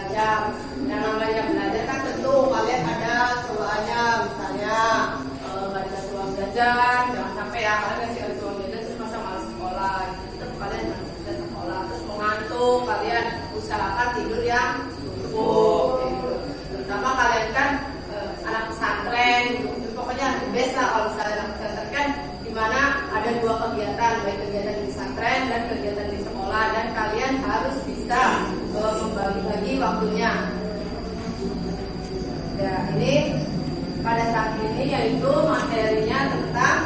jam. Yang namanya belajar kan tentu kalian ada cobaannya, misalnya nggak dikasih uang jajan, jangan sampai ya kalian ngasih uang jajan terus masa malas sekolah. Itu kalian harus bisa sekolah. Terus mau ngantuk, kalian usahakan tidur yang cukup. Gitu. Terutama kalian kan anak pesantren, gitu. Pokoknya best lah kalau misalnya anak pesantren kan dimana ada dua kegiatan, baik kegiatan di pesantren dan kegiatan di sekolah, dan kalian harus bisa membagi-bagi waktunya. Ya, ini pada saat ini yaitu materinya tentang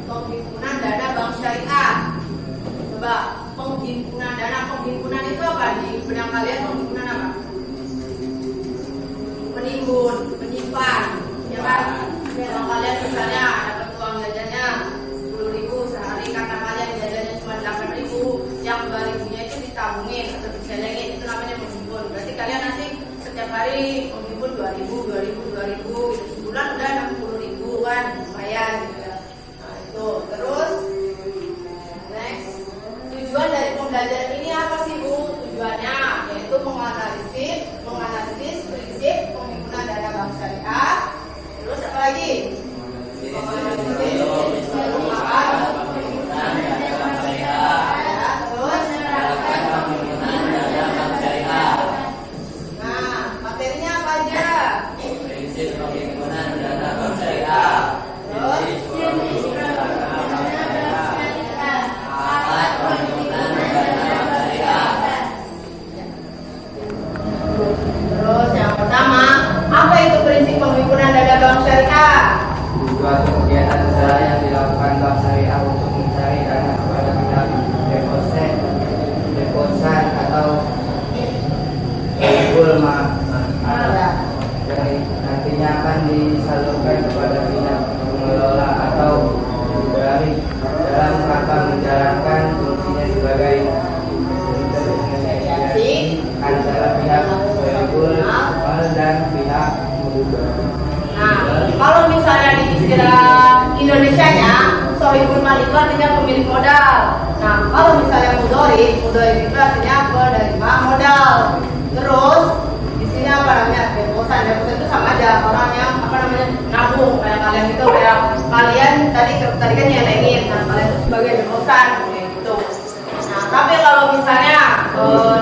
penghimpunan dana bank syariah. Coba penghimpunan dana, penghimpunan itu apa di benak kalian? Penghimpunan apa? Menimbun, menyimpan, ya kan? Kalau kalian misalnya dapat uang jajannya 10.000 sehari karena kalian jajannya cuma 8.000, yang 2.000-nya itu ditabungin atau dicelengin, itu namanya menghimpun. Berarti kalian nanti setiap hari menghimpun 2.000 gitu. Sebulan udah 60.000 kan, lumayan gitu ya. Nah itu, terus next, tujuan dari pembelajaran ini apa sih Bu? Tujuannya yaitu menganalisis prinsip penghimpunan dana bank syariah. Terus apa lagi? Nah, materinya apa aja? Prinsip penghimpunan dana bank syariah. Terus yang pertama, apa itu prinsip penghimpunan dana bank syariah? Suatu kegiatan usaha yang dilakukan bank syariah untuk mencari dana kepada pihak deposan atau yang nantinya akan disalurkan kepada pihak pengelola atau dari dalam rangka menjalankan fungsinya sebagai intermediasi antara pihak sohibul mal dan pihak mudorib. Nah, kalau misalnya di istilah Indonesianya, sohibul mal itu artinya pemilik modal. Nah, kalau misalnya mudorib itu artinya penerima modal. Terus di sini apa namanya? Deposan itu sama aja, orang yang nabung kayak kalian itu, kayak kalian tadi kan nyelengin, nah kalian itu sebagai deposan kayak gitu. Nah, tapi kalau misalnya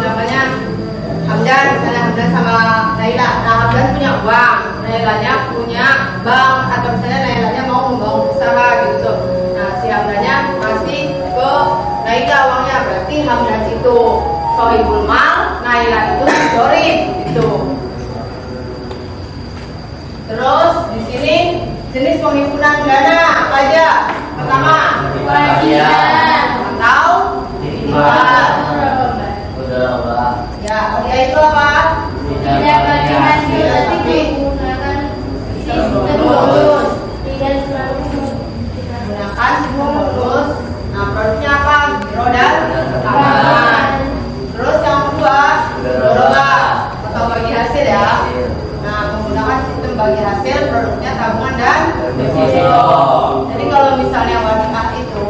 namanya Hamdan sama Naila. Nah, Hamdan punya uang, Nailanya punya bank, atau misalnya Nailanya mau membangun usaha gitu. Nah, si Hamdannya masih ke Naila uangnya, berarti Hamdan itu sohibul mal, Naila itu mudorib gitu. Terus di sini jenis penghimpunan dana apa aja? Pertama, Wajiban atau Hibah. Ya, dia itu apa? Tidak bagi hasil menggunakan stimulus. Nah, produknya apa? Roda tangan. Terus yang kedua, roda atau bagi hasil ya. Nah, menggunakan sistem bagi hasil, produknya tabungan dan deposito. Jadi kalau misalnya wanita itu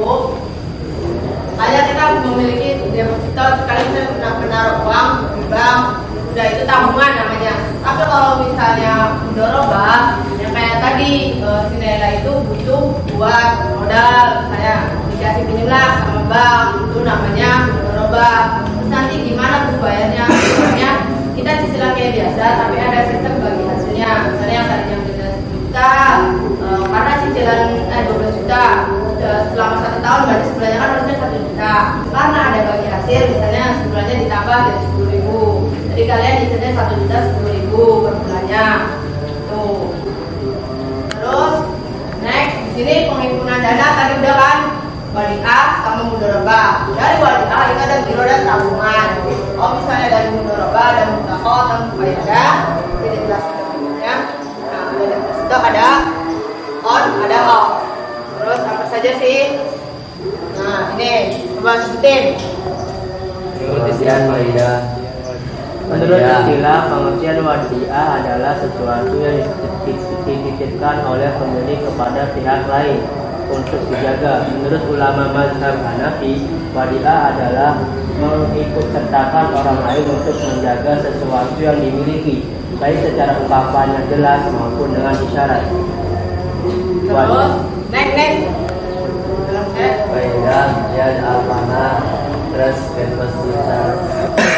kayak kita memiliki deposito, sekali kita pernah menaruh uang di bank, udah itu tabungan namanya. Tapi kalau misalnya mudorobah, yang kayak tadi si Naila itu butuh buat modal, saya dikasih pinjamlah sama bank, itu namanya mudorobah. Terus nanti gimana Bu bayarnya? Misalnya kita cicilan kayak biasa, tapi ada sistem bagi hasilnya. Misalnya yang tadinya kita 10 juta, karena cicilan 12 juta selama 1 tahun, berarti sebulannya kan harusnya 1 juta. Karena ada bagi hasil, misalnya sebulannya ditambah dari 10.000. Jadi kalian cicilannya 1 juta 10.000 per bulannya. Tuh. Terus next di sini penghimpunan dana tadi udah kan wadiah sama mudorobah. Dari wadiah itu ada giro dan tabungan. Oh misalnya dari mudorobah ada mudakot dan faedah, jadi jelas ya. Nah ada deposito, ada on, ada off. Terus apa saja sih? Nah ini coba sebutin. pengertian wadiah. Menurut istilah, pengertian wadiah adalah sesuatu yang dititipkan oleh pemilik kepada pihak lain untuk dijaga. Menurut ulama mazhab Hanafi, wadiah adalah mengikutsertakan orang lain untuk menjaga sesuatu yang dimiliki, baik secara ungkapan yang jelas maupun dengan isyarat. Terus, next. Waidah yad al-mana, terus kepositan.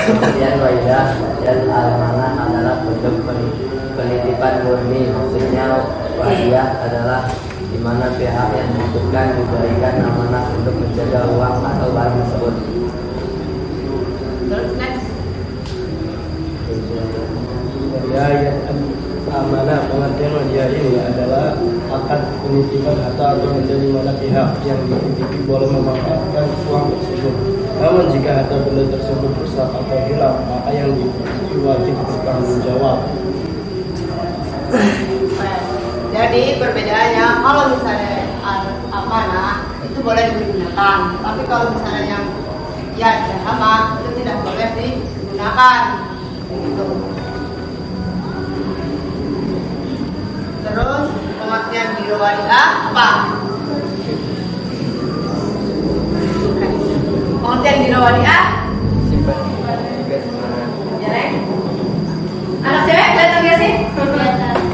Kemudian waidah yad al-mana adalah bentuk penitipan murni. Maksudnya wadiah adalah di mana pihak yang membutuhkan diberikan amanah untuk menjaga uang atau barang tersebut. Terus, next. Wadiah amanah, pengertian wadiah ini adalah akad penitipan harta atau menjadi mana pihak yang dititipi boleh memanfaatkan uang tersebut. Namun jika harta benda tersebut rusak atau hilang, maka yang dititipi wajib bertanggung jawab. Jadi perbedaannya, kalau misalnya amanah itu boleh digunakan, tapi kalau misalnya yang sama itu tidak boleh digunakan. Gitu. Terus pengertian biro wadiah apa? Pengertian biro wadiah? Simpan juga semangat. Ya, Rek? Anak cewek kelihatan gak sih?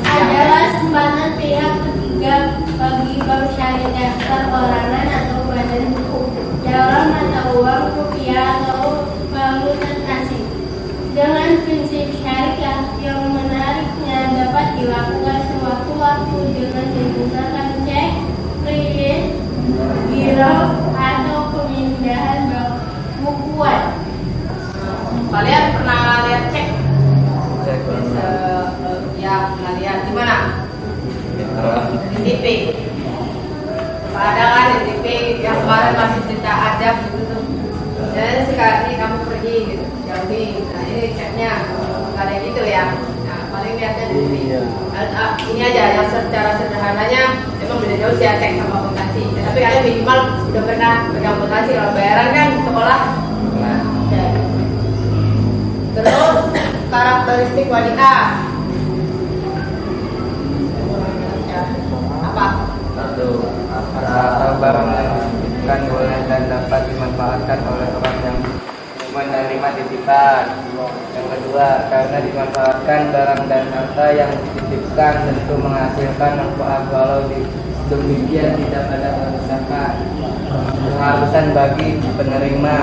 Adalah simpanan pihak ketiga bagi bank syariah perorangan atau badan hukum dalam mata uang rupiah atau valuta asing. Dengan prinsip syariah yang menariknya dapat dilakukan sewaktu-waktu dengan menggunakan cek, kredit, giro, atau pemindahan bukuan. Kalian pernah lihat cek? Cek Ya, pernah lihat di mana? Di TV. Ada kan di TV yang kemarin masih cerita ajab gitu tuh. Dan sekali kamu pergi gitu, jauhi. Nah ini ceknya, nggak ada gitu ya. Nah paling lihatnya di TV. Ini aja yang secara sederhananya memang beda jauh sih ya cek sama akuntansi. Tapi kalian minimal udah pernah pegang akuntansi. Kalau bayaran kan sekolah. Ya. Terus karakteristik wadiah. Apa? Satu, harta barang yang dititipkan boleh dan dapat dimanfaatkan oleh orang yang menerima titipan. Yang kedua, karena dimanfaatkan barang dan harta yang dititipkan tentu menghasilkan manfaat, walau demikian tidak ada kerusakan. Keharusan bagi penerima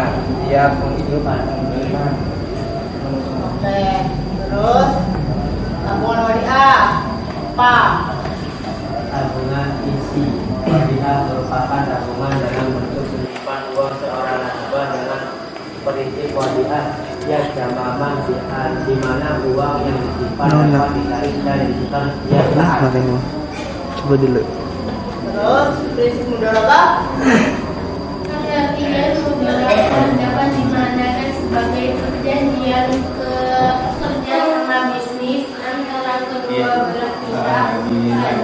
tiap untuk menerima. Oke, terus tabungan wadiah apa? Tabungan isi. Wadiah merupakan tabungan dalam bentuk penitipan uang seorang nasabah dengan prinsip wadiah yang jamaman di mana uang yang disimpan dapat ditarik dan ditukar setiap saat. Coba dulu. Terus prinsip mudharabah. Pengertian mudharabah dapat dimanakan sebagai perjanjian kerjasama bisnis antara kedua belah pihak.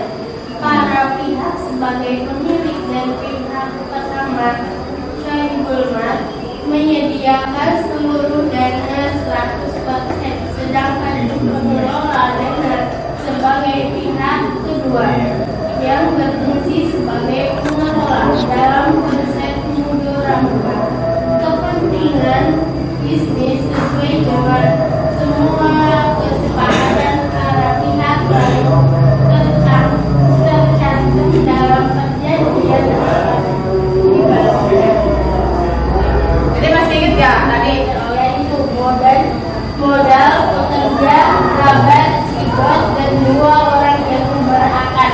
Para pihak sebagai pemilik dan pihak pertama Syaibul Mal menyediakan seluruh dana 100%, sedangkan pengelola dana sebagai pihak kedua yang berfungsi sebagai pengelola dalam konsep mudharabah. Kepentingan bisnis sesuai dengan semua kesepakatan para pihak tercantum dalam perjanjian Jadi masih ingat gak tadi? yaitu modal pekerja, kerabat, sigot, dan dua orang yang berakad.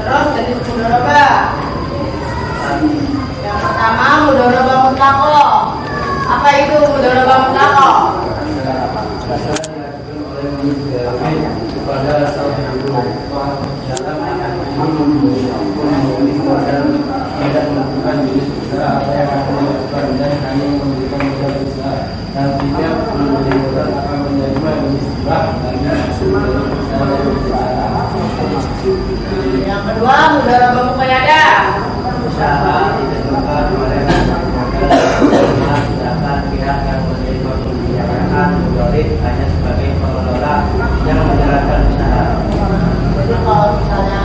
Terus jenis mudharabah. Yang pertama mudharabah mutlaqah. Apa itu mudharabah mutlaqah? Kepada saudara dalam akan memiliki modal tidak melakukan jenis usaha apa yang akan dilakukan dan hanya memberikan modal usaha dan tidak memberi modal akan menerima jenis usaha bagi seluruh usaha dan usaha. Yang kedua mudharabah muqayyadah. Usaha ditentukan oleh sedangkan pihak yang menerima pembiayaan mudharib hanya sebagai pengelola yang menjalankan usaha. Jadi kalau misalnya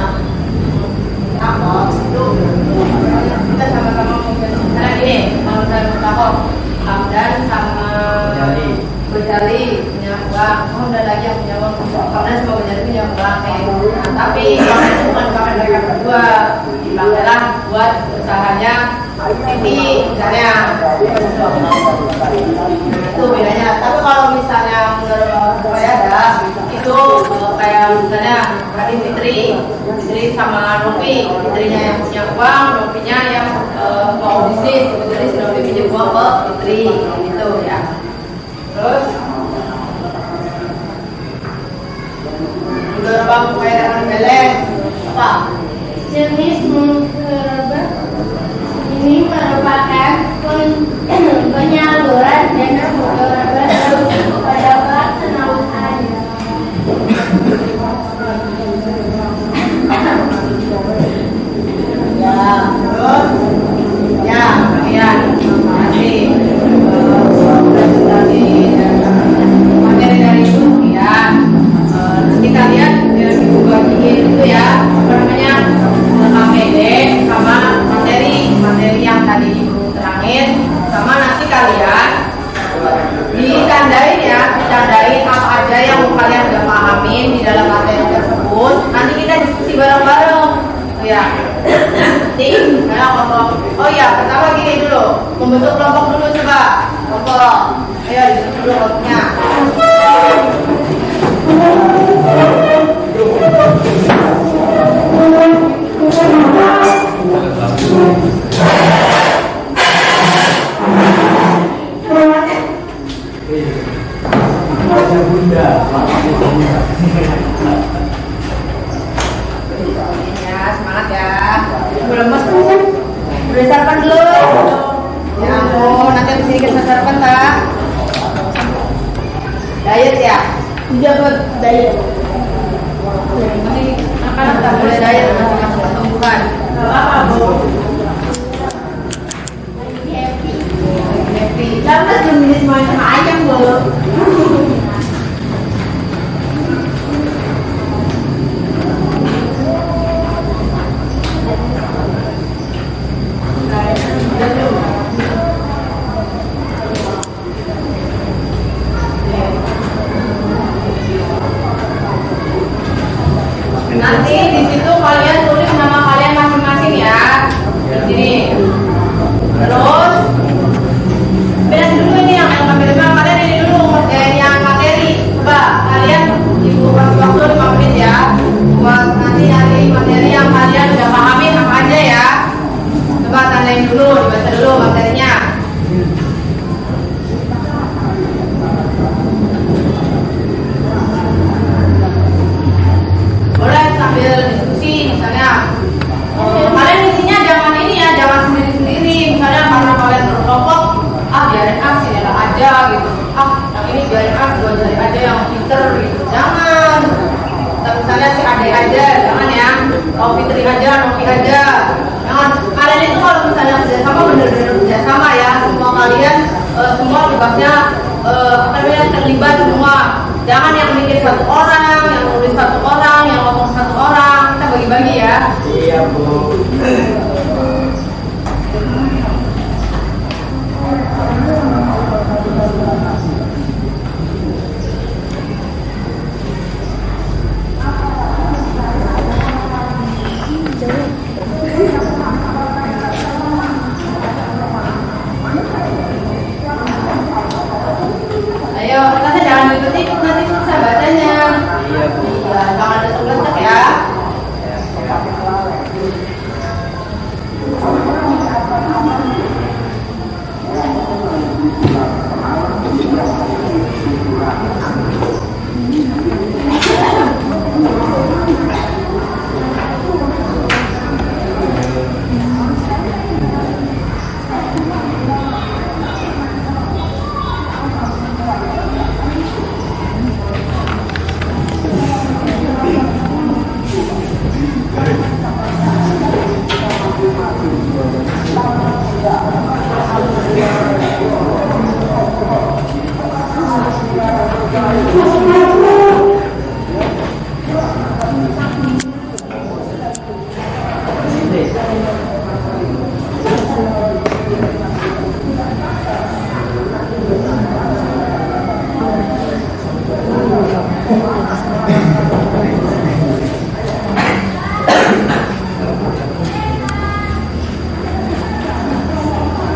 Tapi uangnya itu bukan dipakai mereka berdua, dipakailah buat usahanya Siti misalnya. Itu bedanya. Tapi kalau misalnya menurut saya ada itu kayak misalnya Adi Fitri sama Novi, Fitrinya yang punya uang, Novinya yang mau bisnis, jadi si Novi pinjam uang ke Fitri gitu ya. Terus mudorobah pembayaran beleng apa? Jenis mudorobah ini merupakan penyaluran dana mudorobah kepada pelaksana usahanya. Ya, terus ya kalian masih presentasi materi dari itu ya. Nanti kalian minggu bagiin itu ya apa namanya KPD sama materi yang tadi ibu terangin, sama nanti kalian ditandain apa aja yang kalian udah pahamin di dalam materi tersebut. Nanti kita diskusi bareng-bareng ya. Nanti kelompok. Oh ya, pertama gini dulu, membentuk kelompok dulu coba. Kelompok. Ayo dibentuk dulu kelompoknya. Ya, semangat ya. Belum mas, udah sarapan belum? Ya ampun, nanti habis ini kita sarapan tak? Diet ya? Tidak berdaya. Nanti akan tak boleh diet, nanti masuk pertumbuhan. Gak apa-apa bu. Happy. Karena jenis main sama ayam bu. Nanti di situ kalian tulis nama kalian masing-masing ya. Di sini. Terus beres dulu ini yang materi kalian ini dulu yang materi. Coba kalian ibu kasih waktu 5 menit ya. Buat nanti nyari materi yang kalian udah pahamin apa aja ya. Coba tandain dulu, dibaca dulu materinya. Boleh sambil diskusi misalnya. Kalian isinya jangan ini ya, jangan sendiri-sendiri. Misalnya karena kalian berkelompok, biarin sini aja gitu. Yang ini biarin gua cari aja yang pinter gitu. Jangan. Misalnya si Ade aja, jangan ya. Kalau Fitri aja, Novi aja. Jangan. Kalian itu kalau misalnya kerjasama bener-bener kerjasama ya. Semua kalian semua tugasnya terlibat semua. Jangan yang bikin satu orang, yang nulis satu orang, yang ngomong satu orang. Kita bagi-bagi ya. Iya bu. Ayo, nanti jangan ikut-ikut, nanti susah bacanya. Iya bu. Iya, jangan ada tulis ya.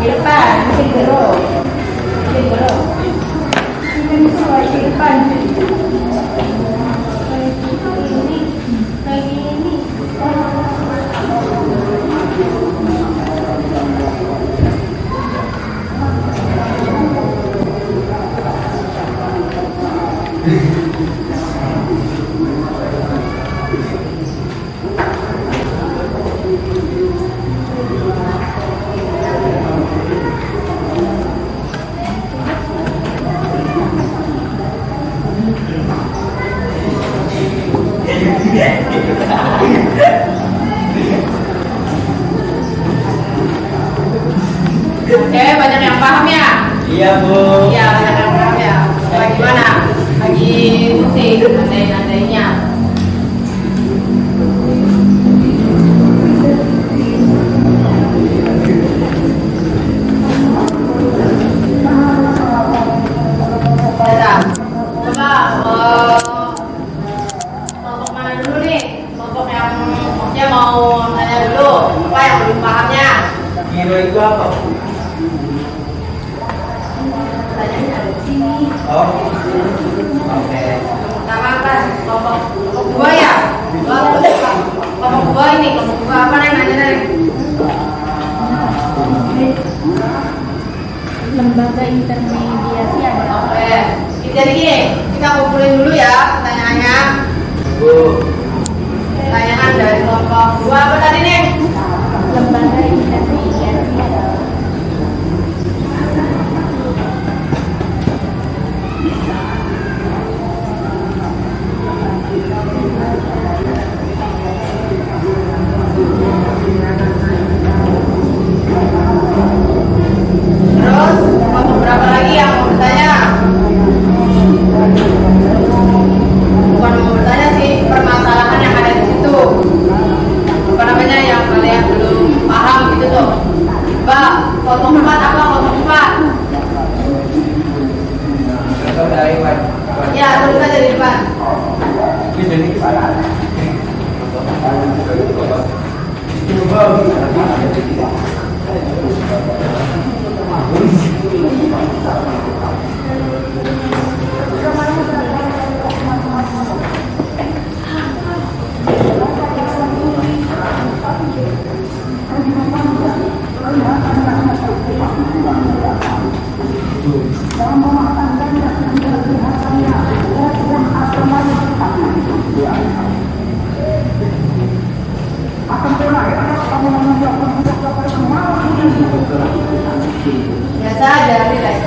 Di depan, mungkin gerok. Mungkin gerok. Mungkin gerok di depan. Lagi ini. Cewek banyak yang paham ya? Iya Bu. Iya, banyak yang paham ya. Bagaimana? Lagi pusing, andai-andainya. Dadah. Coba kelompok mana dulu nih? Kelompok yang maksudnya mau tanya dulu apa yang belum pahamnya? Giro itu apa? Pertanyaannya ada di sini. Oh. Oke. Pertama kan kelompok dua ya? Kelompok dua ini, kelompok dua apa nih nanya nih? Lembaga intermediasi ada. Oke, jadi gini, kita kumpulin dulu ya pertanyaannya. Bu. Pertanyaan dari kelompok dua apa tadi nih? Lembaga intermediasi ada. Terus kelompok berapa lagi yang mau bertanya? Bukan mau bertanya sih, permasalahan yang ada di situ. Apa namanya yang kalian belum paham gitu tuh? Mbak, kelompok 4 apa kelompok 4? Contoh dari Pak. Ya, tulis aja di depan. Biasa aja, relax.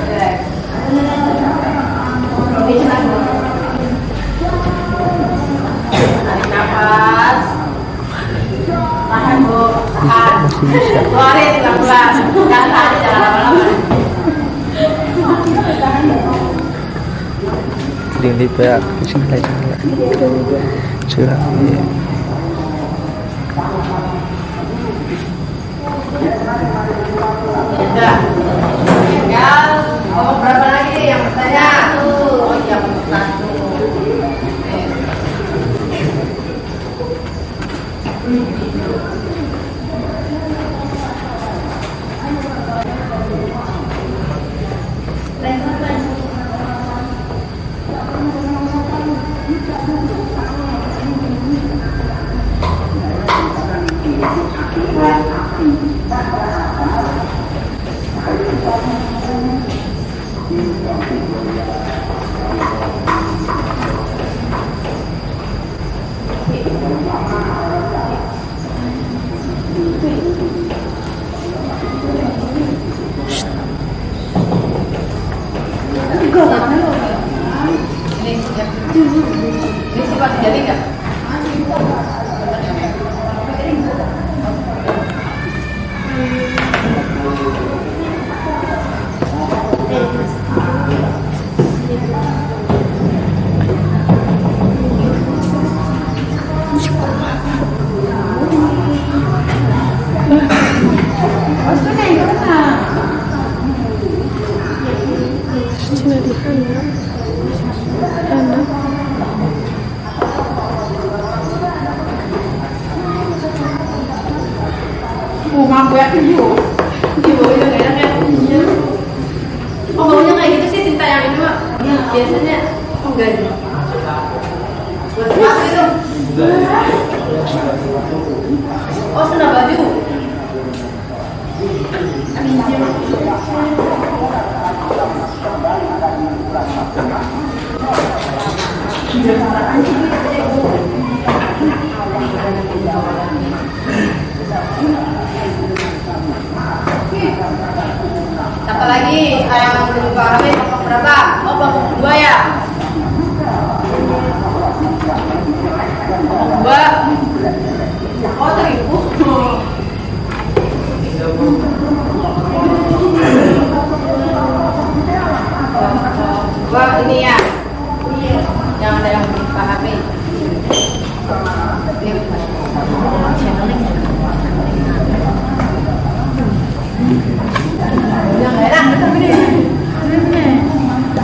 Oke, tenang. Tarik nafas. Tahan Bu, tahan. Keluarin pelan-pelan. Jangan tahan, jangan lama-lama. Di pihak sini curang. Udah. Tinggal kelompok berapa lagi yang bertanya? Oh iya, kelompok 1. Ini sifat jadi nggak? biasanya enggak sih. Buat apa itu? Oh, sudah baju. Siapa lagi yang belum pahami kelompok berapa? Oh, kelompok 2 ya. Kelompok 2. Oh, teribu. Wah, ini ya. Yang ada yang belum pahami. Yang enak,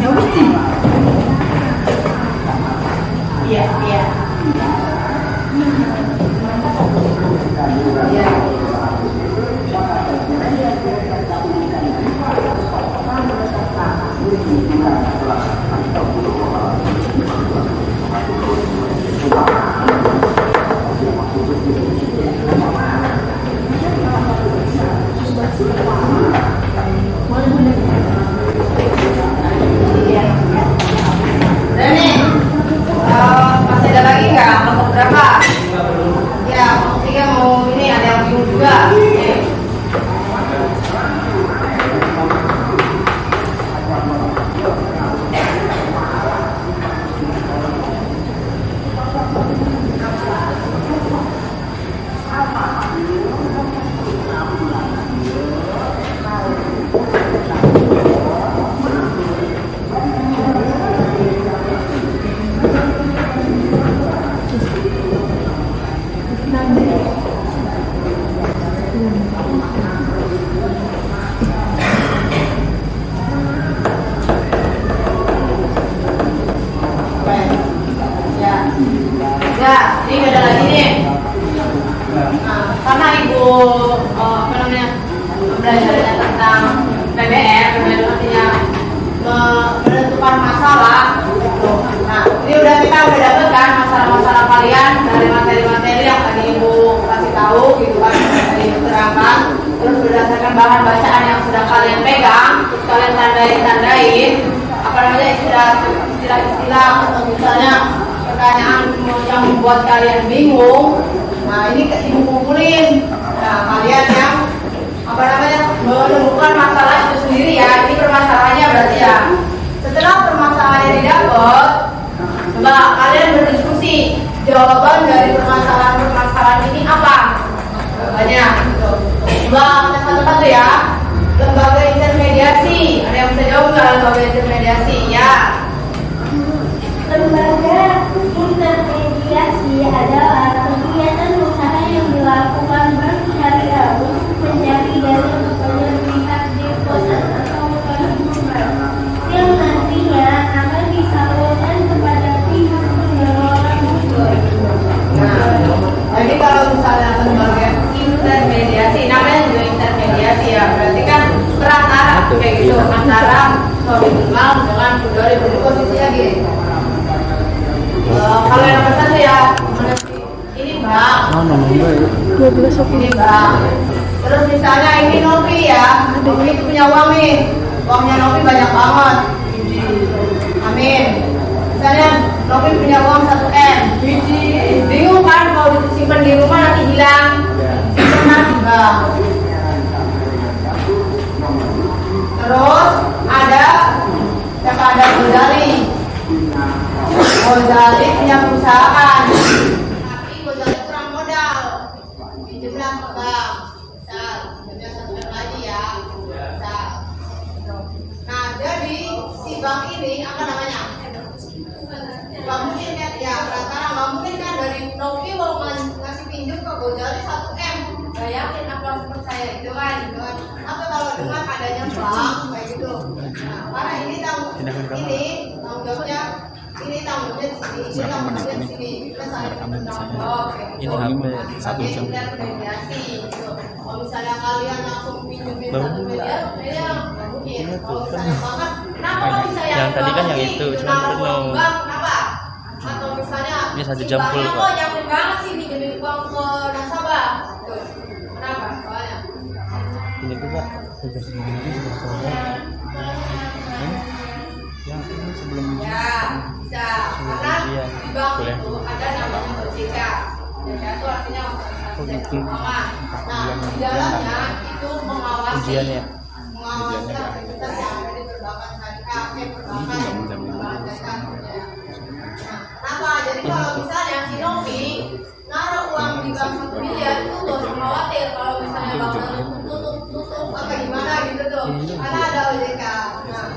ya mesti. Iya, iya. Iya. Dan nih, masih ada lagi nggak? Kelompok berapa? Ya, kelompok 3 mau ini ada yang bingung juga. Ya, ini nggak ada lagi nih. Nah, karena ibu belajarnya tentang PBR artinya menentukan masalah. Nah, ini kita udah dapet kan masalah-masalah kalian dari materi-materi yang tadi ibu kasih tahu gitu kan, tadi ibu terangkan. Terus berdasarkan bahan bacaan yang sudah kalian pegang, terus kalian tandain apa namanya istilah-istilah atau misalnya pertanyaan yang membuat kalian bingung. Nah, ini ibu kumpulin. Nah, kalian yang apa namanya menemukan masalah itu sendiri ya. Ini permasalahannya berarti ya. Setelah permasalahannya didapat, coba kalian berdiskusi jawaban dari permasalahan ini apa? Jawabannya. Coba kita satu-satu ya. Lembaga intermediasi. Ada yang bisa jawab nggak lembaga intermediasi? Ya. Lembaga intermediasi adalah kegiatan usaha yang dilakukan bank syariah untuk mencari dana kepada pihak deposit atau penghubungan yang nantinya akan disalurkan kepada pihak pengelola buku. Nah, jadi kalau misalnya lembaga intermediasi, namanya juga intermediasi ya, berarti kan perantara kayak gitu antara sohibul mal dengan pegawai posisinya gini. Kalau yang nomor 1 ya, ini bank. Ini bank. Terus misalnya ini Novi ya, Novi itu punya uang nih, uangnya Novi banyak banget. Amin. Misalnya Novi punya uang 1M. Bingung kan kalau disimpan di rumah nanti hilang. Simpan di bank. Terus ada siapa, ada Ghazali. Ghazali punya perusahaan, tapi Ghazali kurang modal, pinjamlah ke bank, misal pinjamnya 1M lagi ya, misal. Nah, jadi si bank ini apa namanya? Gak mungkin kan ya, perantara gak mungkin kan dari Novi mau ngasih pinjam ke Ghazali 1M, gak yakin apa harus percaya gitu kan? Apa kalau dengan adanya bank kayak gitu? Nah, karena ini tanggung jawabnya. Ini tanggungnya di sini, ini tanggungnya di sini. Kita saling menanggung. Ini HP 1 jam. Kalau misalnya kalian langsung pinjemin 1 miliar, kayaknya nggak mungkin. Kalau misalnya banget, kenapa kalau misalnya yang tadi kan yang banget itu, sih, cuma naruh penuh. uang bank, kenapa? Atau misalnya Ini 1 si jam banknya full, kok Pak. nyaman banget sih minjemin uang ke nasabah. Tuh. Kenapa? Soalnya Ini tuh Pak, sudah segini sudah selesai. Yang ini sebelum ya bisa karena Iya. di bank Boleh. itu ada namanya OJK. OJK itu artinya organisasi jasa gitu. keuangan. Nah, di dalamnya itu mengawasi Ujian ya? mengawasi aktivitas yang ada di perbankan syariah, perbankan syariah. Nah, kenapa? Jadi kalau misalnya si Novi naruh uang di bank 1 miliar itu gak usah khawatir kalau misalnya banknya tutup apa gimana gitu tuh, karena ada OJK. Nah,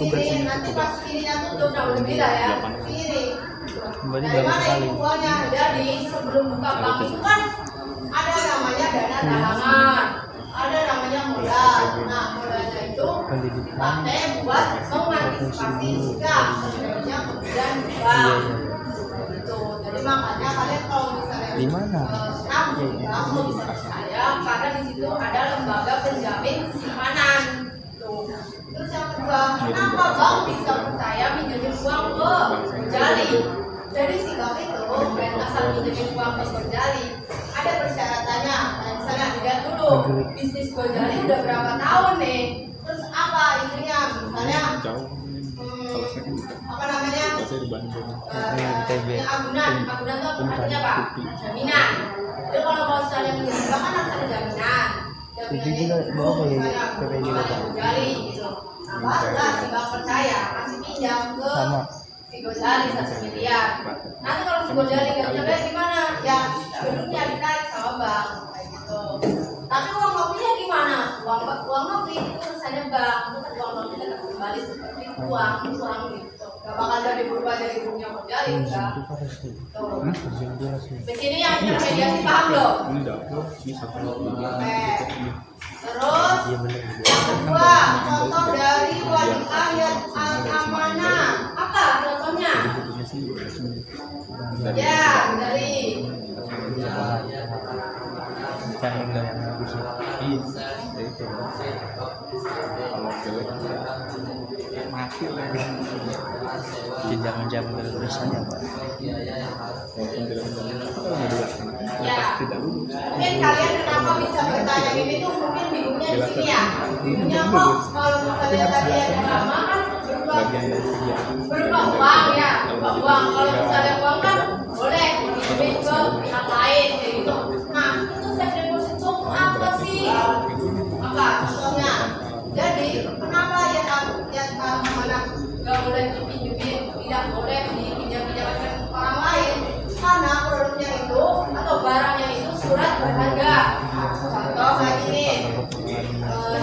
di sini nanti pas kirinya tutup, nah udah bila ya kiri. Berarti Dari baru mana sekali. itu uangnya? Jadi sebelum buka bank itu kan ada namanya dana talangan, ada namanya modal. Nah, modalnya itu dipakai buat mengantisipasi jika sebenarnya kemudian bank. Gitu. Jadi makanya kalian kalau misalnya Di mana? nabung, kamu bisa percaya karena di situ ada lembaga penjamin simpanan. Tuh. Terus yang kedua, kenapa bank bisa percaya minjemin uang ke Gojali? Jadi si bank itu bukan asal minjemin uang ke Gojali, ada persyaratannya. Nah, misalnya dilihat dulu bisnis Gojali udah berapa tahun nih, terus apa ininya, misalnya apa namanya, agunan tuh artinya apa? Jaminan. Jadi kalau mau misalnya minjemin uang kan harus ada jaminan. Jaminannya itu misalnya Gojali gitu. Nah, barulah si bank percaya kasih pinjam ke si Gojali 1 miliar. Nanti kalau si Gojali nggak bisa bayar gimana? Ya gedungnya ditarik sama bank kayak gitu. Tapi uang Novinya gimana? Uang Novi itu urusannya bank, itu kan uang Novi tetap kembali seperti uang gitu. Gak bakal dari berubah dari gedungnya Gojali enggak. Tuh. Di sini yang intermediasi paham loh. Terus yang kedua, contoh dari wadiah al-amanah. Apa contohnya? Ya, dari jangan tulisannya Pak. ya, mungkin kalian kenapa bisa bertanya ini tuh mungkin bingungnya di sini ya. Bingungnya kok kalau misalnya tadi ada nama kan berupa uang ya, berupa uang. Kalau misalnya uang kan boleh dipinjemin ke pihak lain kayak gitu. Nah, itu safe deposit itu apa sih? Apa contohnya? Jadi kenapa ya amanah nggak boleh dipinjemin, tidak boleh dipinjam-pinjamkan orang lain? Karena produknya itu atau barangnya itu surat berharga. Contoh kayak ini,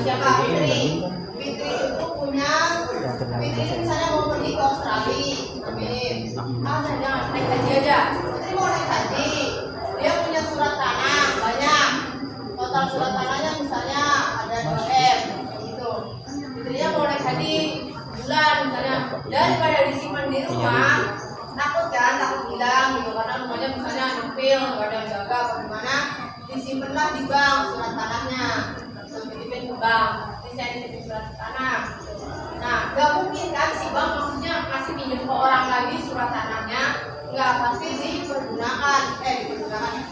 siapa Fitri itu punya, Fitri misalnya mau pergi ke Australia, jangan naik haji aja. Fitri mau naik haji, dia punya surat tanah banyak, total surat tanahnya misalnya ada 2M gitu. Fitrinya mau naik haji bulan misalnya, daripada disimpan di rumah takut hilang gitu, karena rumahnya misalnya nyempil nggak ada yang jaga apa gimana, disimpanlah di bank surat tanahnya, terus dititipin ke bank, saya dititipin surat tanah. Nah, nggak mungkin kan si bank maksudnya kasih pinjam ke orang lagi surat tanahnya, nggak, pasti dipergunakan,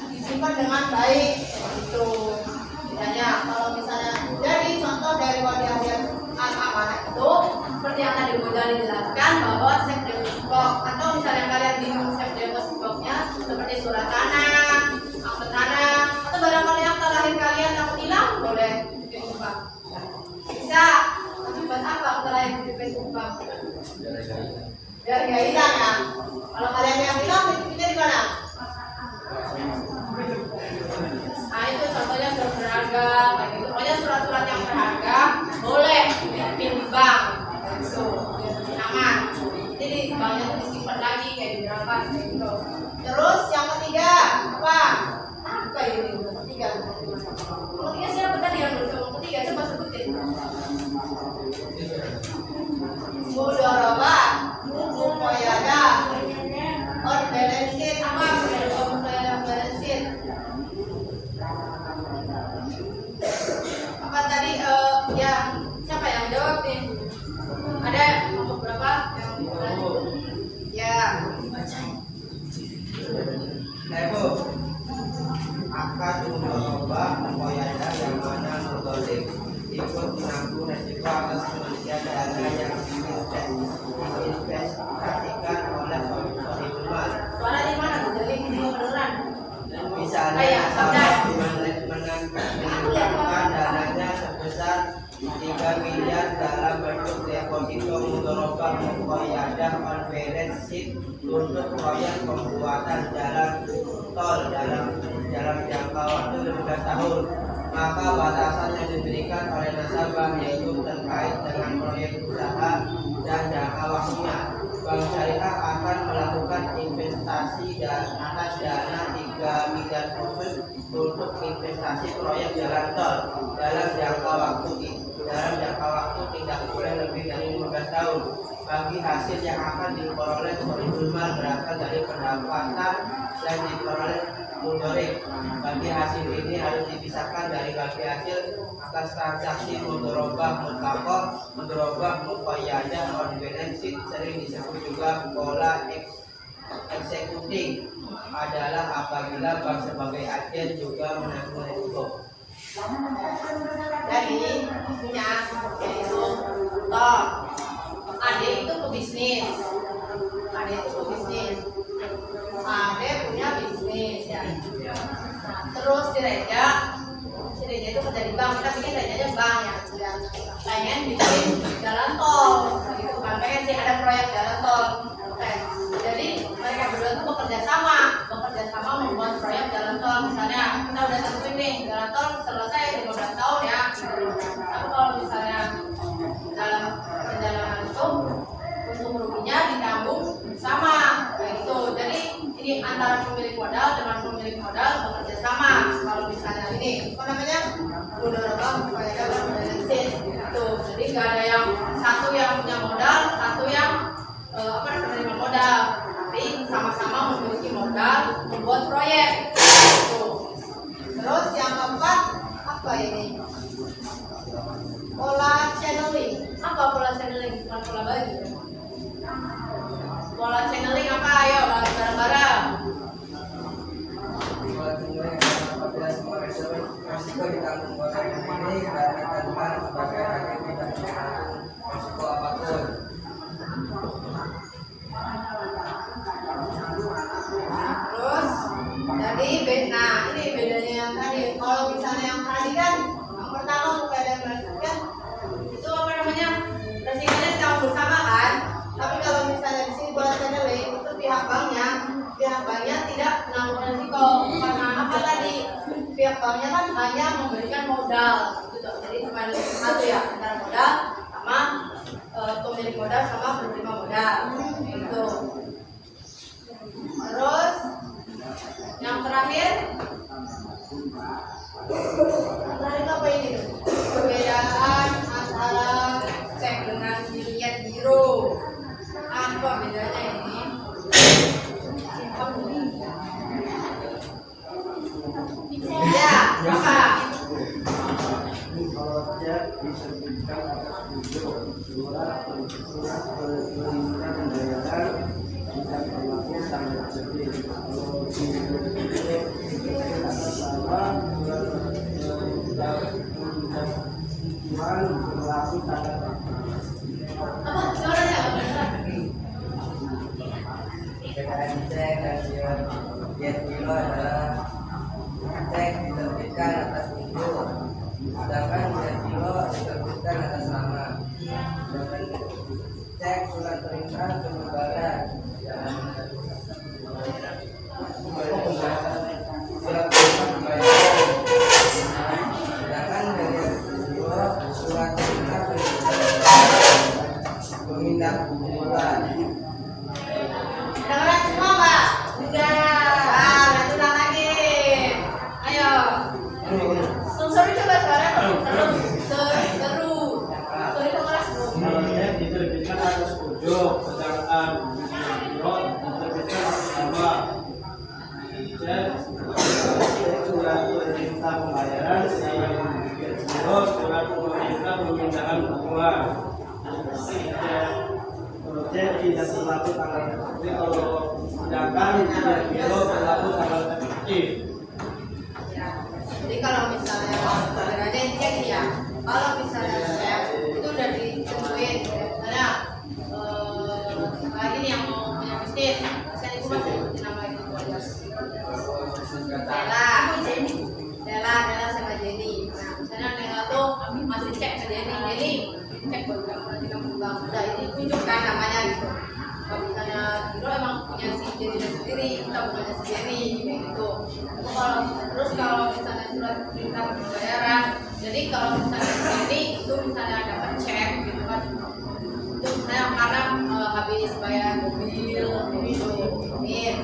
disimpan dengan baik gitu. Misalnya kalau misalnya jadi contoh dari wadiah al-amanah itu seperti yang tadi Gojali jelaskan bahwa safe deposit box, atau misalnya kalian bingung safe deposit box-nya seperti surat tanah, akte tanah, atau barangkali akte lahir kalian takut hilang, boleh dititipin bank. Bisa, tapi buat apa akte lahir dititipin bank? Biar nggak hilang ya. Kalau kalian yang hilang, dititipinnya di mana? Nah itu contohnya surat berharga, kayak gitu. Pokoknya surat-surat yang berharga boleh dititipin di bank, gitu, biar aman. Jadi banknya tuh disimpan lagi kayak di berapa gitu. Terus yang ketiga apa? Apa ini? Yang ketiga siapa tadi yang bersama ketiga? Coba sebutin. Mudharabah, hukum muqayyadah. beasiswa atas penelitian dana yang diinvestasikan oleh Sorry Tumal. Suara di mana? Jadi video beneran. Misalnya sahabat menempatkan dananya sebesar 3 miliar dalam bentuk deposito mudharabah muqayyadah on balance sheet untuk proyek pembuatan jalan tol dalam jangka waktu 15 tahun. Maka batasan yang diberikan oleh nasabah yaitu terkait dengan proyek usaha dan jangka waktunya. Bank Syariah akan melakukan investasi atas dana 3 miliar khusus untuk investasi proyek jalan tol dalam jangka waktu tidak boleh lebih dari 15 tahun. Bagi hasil yang akan diperoleh Sorry Mal berasal dari pendapatan yang diperoleh mudorib. Bagi hasil ini harus dipisahkan dari bagi hasil atas transaksi mudharabah mutlaqah, mudharabah muqayyadah on balance sheet, sering disebut juga pola eksekutif, adalah apabila bank sebagai agen juga menanggung risiko. Jadi punya yaitu toh Ade itu pebisnis, Ade punya bisnis ya. Terus si Reja itu kerja di bank, kita bikin Rejanya bank ya, pengen bikin jalan tol, gitu kan, pengen sih ada proyek jalan tol. Oke, jadi mereka berdua tuh bekerja sama membuat proyek jalan tol. Misalnya kita udah tentuin nih jalan tol selesai 15 tahun ya. Tapi kalau misalnya dalam perjalanan itu untuk ruginya ditanggung bersama, kayak gitu. Jadi ini antara pemilik modal dengan pemilik modal bekerja sama. Kalau misalnya ini apa namanya mudharabah muqayyadah on balance sheet gitu. Jadi nggak ada yang satu yang punya modal, satu yang penerima modal, tapi sama-sama memiliki modal membuat proyek. Terus yang keempat apa ini? Pola channeling. Apa pola channeling? Bukan pola bagi. Pola channeling apa? Ayo bareng-bareng. Pola channeling apabila semua resiko ditanggung oleh pemilik dan teman sebagai agen tidak menanggung resiko apapun. Terus jadi ini bedanya yang tadi. Kalau misalnya yang tadi kan yang pertama untuk keadaan melanjutkan itu apa namanya resikonya ditanggung bersama kan. Tapi kalau misalnya di sini pola channeling itu pihak banknya tidak menanggung resiko karena apa tadi, pihak banknya kan hanya memberikan modal gitu. Jadi cuma satu ya antara modal sama pemilik modal sama penerima modal gitu. Terus yang terakhir apa ini? Perbedaan antara cek dengan biliet giro. Apa bedanya ini? Ya, apa? Kalau cek disebutkan atas video surat permintaan pembayaran tidak berlaku tanggal jadi. Kalau di atas sama surat permintaan berlaku tanggal Apa suaranya? PKN cek dan biliet giro adalah cek diterbitkan atas video, sedangkan biliet giro diterbitkan atas nama. Sedangkan cek surat perintah pembayaran surat perintah pembayaran, sedangkan biliet giro surat perintah pemindah bulan. Dengeran semua Pak? Udah. Nanti ulang lagi. Ayo. Sorry coba suara seru. Sorry keras. Kalau cek diterbitkan atas pojok, sedangkan video diterbitkan atas nama. Cek surat perintah pembayaran, sedangkan video surat perintah pemindahan uang. Kalau cek tidak berlaku tanggal efektif, kalau sedangkan video berlaku tanggal efektif. Jadi kalau misalnya bedanya ini ya, kalau misalnya cek itu Jadi cek program nanti kamu buka udah ini tunjukkan namanya gitu. Kalau misalnya Giro emang punya si Jenny sendiri, kita punya si Jenny kayak gitu. Kalau misalnya surat perintah pembayaran, jadi kalau misalnya Jenny itu misalnya dapat cek gitu kan, itu misalnya karena habis bayar mobil gitu, amin.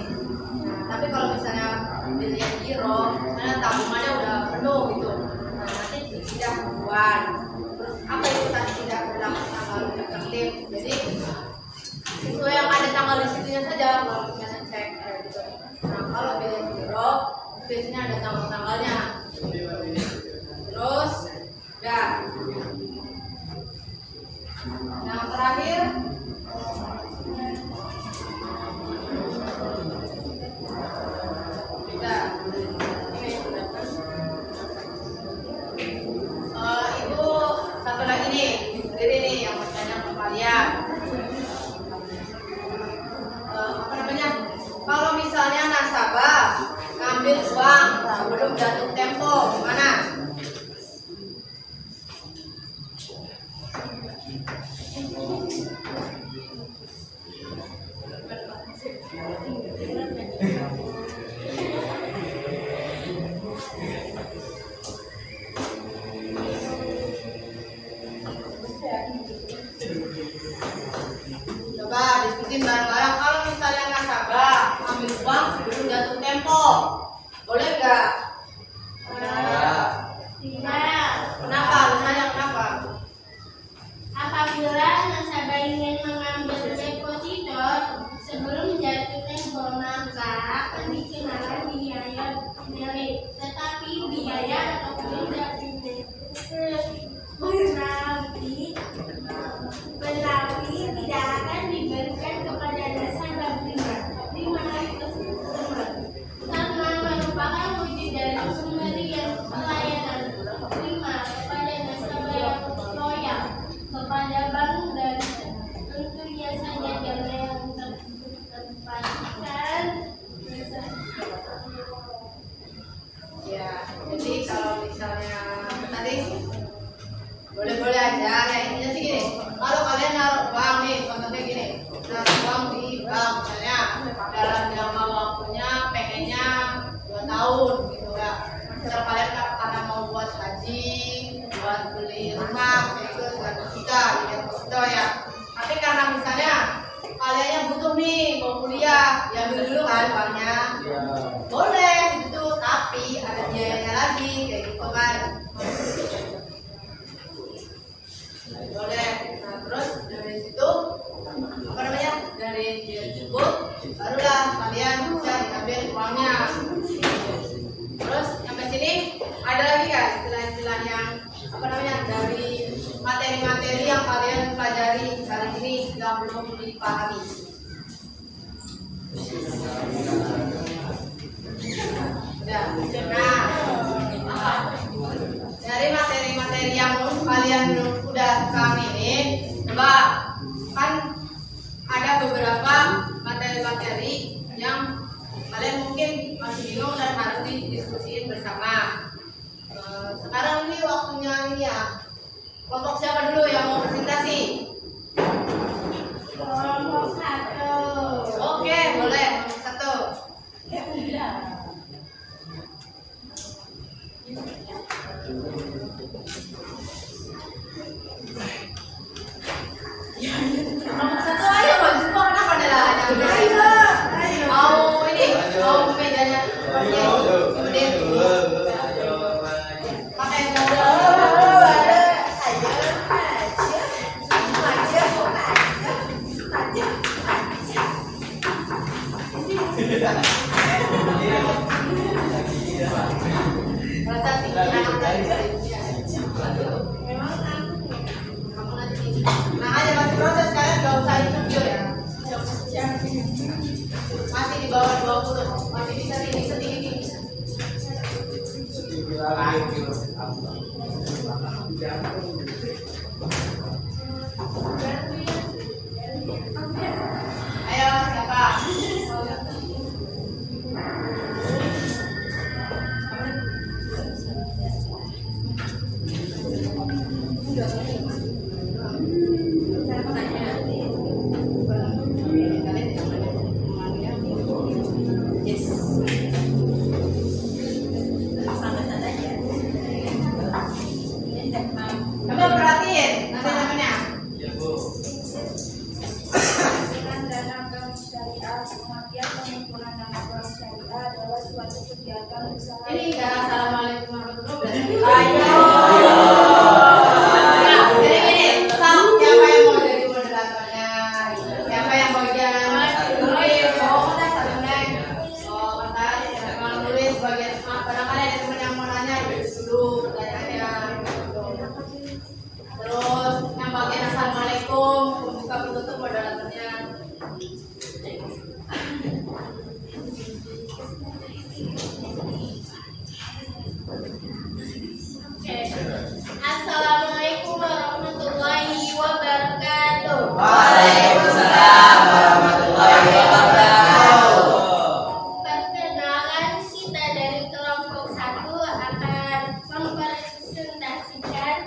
Tapi kalau misalnya beli Giro, misalnya tabungannya udah penuh gitu, nah nanti tidak keluar. Terus apa itu tadi tidak berlaku tanggal efektif? Jadi sesuai yang ada tanggal di situnya saja kalau misalnya cek gitu. Nah kalau beli Giro biasanya ada tanggal-tanggalnya. Terus ya yang terakhir kita ibu satu lagi nih sendiri nih yang bertanya ke kalian. Apa namanya? Kalau misalnya nasabah ngambil uang sebelum jatuh tempo, gimana? Coba diskusin bareng-bareng. Kalau misalnya nasabah ambil uang sebelum jatuh tempo, boleh nggak? Tidak. Kenapa? Misalnya kenapa? Apabila nasabah ingin mengambil deposito sebelum jatuh tempo, maka akan dikenakan biaya penilai. Tetapi biaya ataupun jatuh penalti tidak akan diberikan kepada nasabah prima tersebut karena merupakan wujud dari pemberian pelayanan prima kepada nasabah yang loyal kepada bank dan tentunya saja dana yang terpastikan. Ya, jadi kalau misalnya tadi boleh-boleh aja, kayak intinya sih gini. Kalau kalian naruh uang nih, contohnya gini, naruh uang di bank misalnya dalam jangka waktunya pengennya 2 tahun gitu ya. Misal kalian karena mau buat haji, buat beli rumah, kayak gitu, buat kita, deposito ya. Tapi karena misalnya kaliannya butuh nih, mau kuliah, diambil dulu kan uangnya. Boleh gitu, tapi ada biayanya lagi, kayak gitu kan. Boleh. Nah terus dari situ apa namanya, dari dia tersebut barulah kalian bisa diambil uangnya. Terus sampai sini ada lagi kan istilah-istilah yang apa namanya dari materi-materi yang kalian pelajari hari ini yang belum dipahami. Udah. Nah dari materi-materi yang kalian udah pahami ini, coba kan ada beberapa materi-materi yang kalian mungkin masih bingung dan harus didiskusiin bersama. Sekarang ini waktunya ini ya, kelompok siapa dulu yang mau presentasi? Kelompok 1. Oke, boleh kelompok 1. Ya udah. Kelompok 1 ayo maju kok, kenapa ada lahannya? Ayo. Mau ini, mau mejanya? Pakai nah aja masih proses, kalian gak usah interview ya. Masih di bawah 20, masih bisa tinggi. Ayo siapa? Coba perhatiin teman-temannya. Pengumpulan dana bank syariah, pengertian pengumpulan dana bank syariah adalah suatu kegiatan usaha. Ini enggak assalamualaikum warahmatullahi wabarakatuh. Ayo. Nah, jadi gini, siapa yang mau jadi moderatornya? Siapa yang mau jadi nulis? Oh, kertas atau enggak? Oh, kertas. Mau nulis bagian barangkali ada teman yang mau nanya dulu pertanyaannya. Terus yang bagian assalamualaikum, buka tutup moderatornya. Assalamualaikum warahmatullahi wabarakatuh. Waalaikumsalam warahmatullahi wabarakatuh. Perkenalan, kita dari kelompok 1 akan mempresentasikan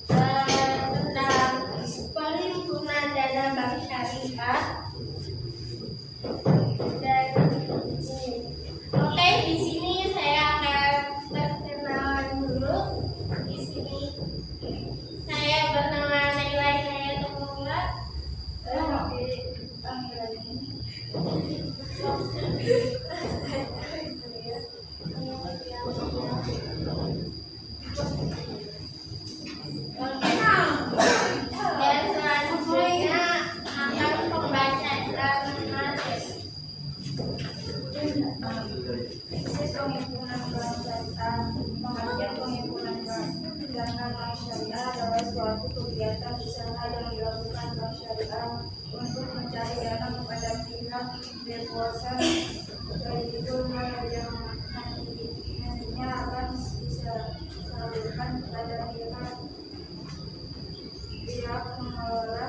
tentang penghimpunan dana bank syariah. Dan oke, di sini saya akan perkenalan dulu. Di sini saya bernama Naila Hidayatullah. Dan selanjutnya akan pembacaan materi. Proses pengumpulan bank syariah. Pengertian pengumpulan dana bank syariah adalah suatu kegiatan usaha yang dilakukan bank syariah untuk mencari dana kepada pihak berkuasa, yaitu yang nantinya akan disalurkan kepada pihak mengelola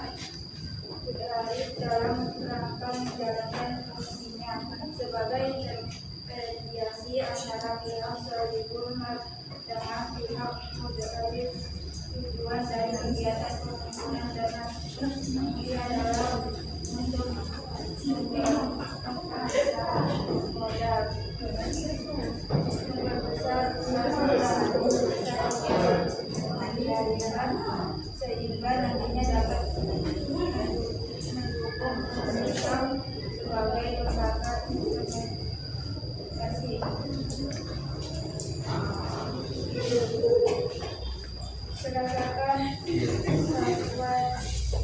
dalam rangka menjalankan fungsinya sebagai intermediasi antara pihak salibun dengan pihak mudarris. Tujuan dari kegiatan pengumpulan dana ini adalah untuk mengusaha modal, memperbesar mandirian sehingga nantinya dapat mendukung sistem sebagai lembaga investasi. Berdasarkan Fatwa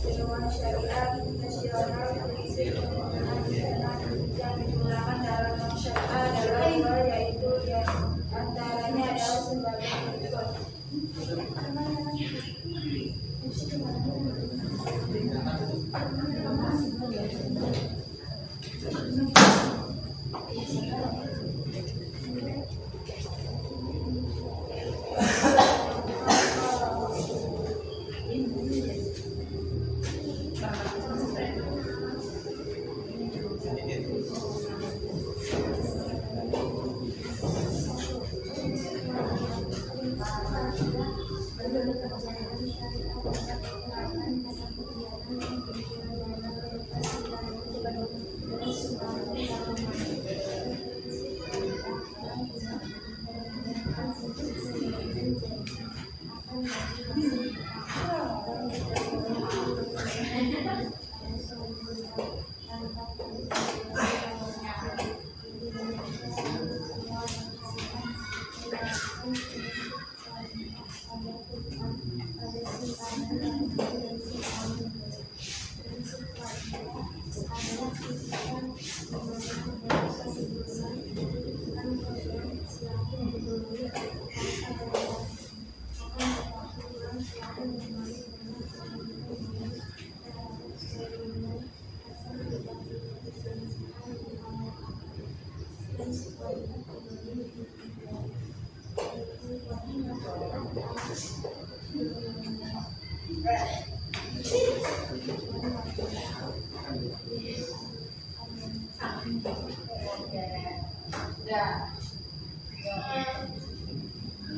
Dewan Syariah Nasional, prinsip penggunaan dana yang digunakan dalam bank syariah adalah dua, yaitu yang antaranya adalah sebagai berikut.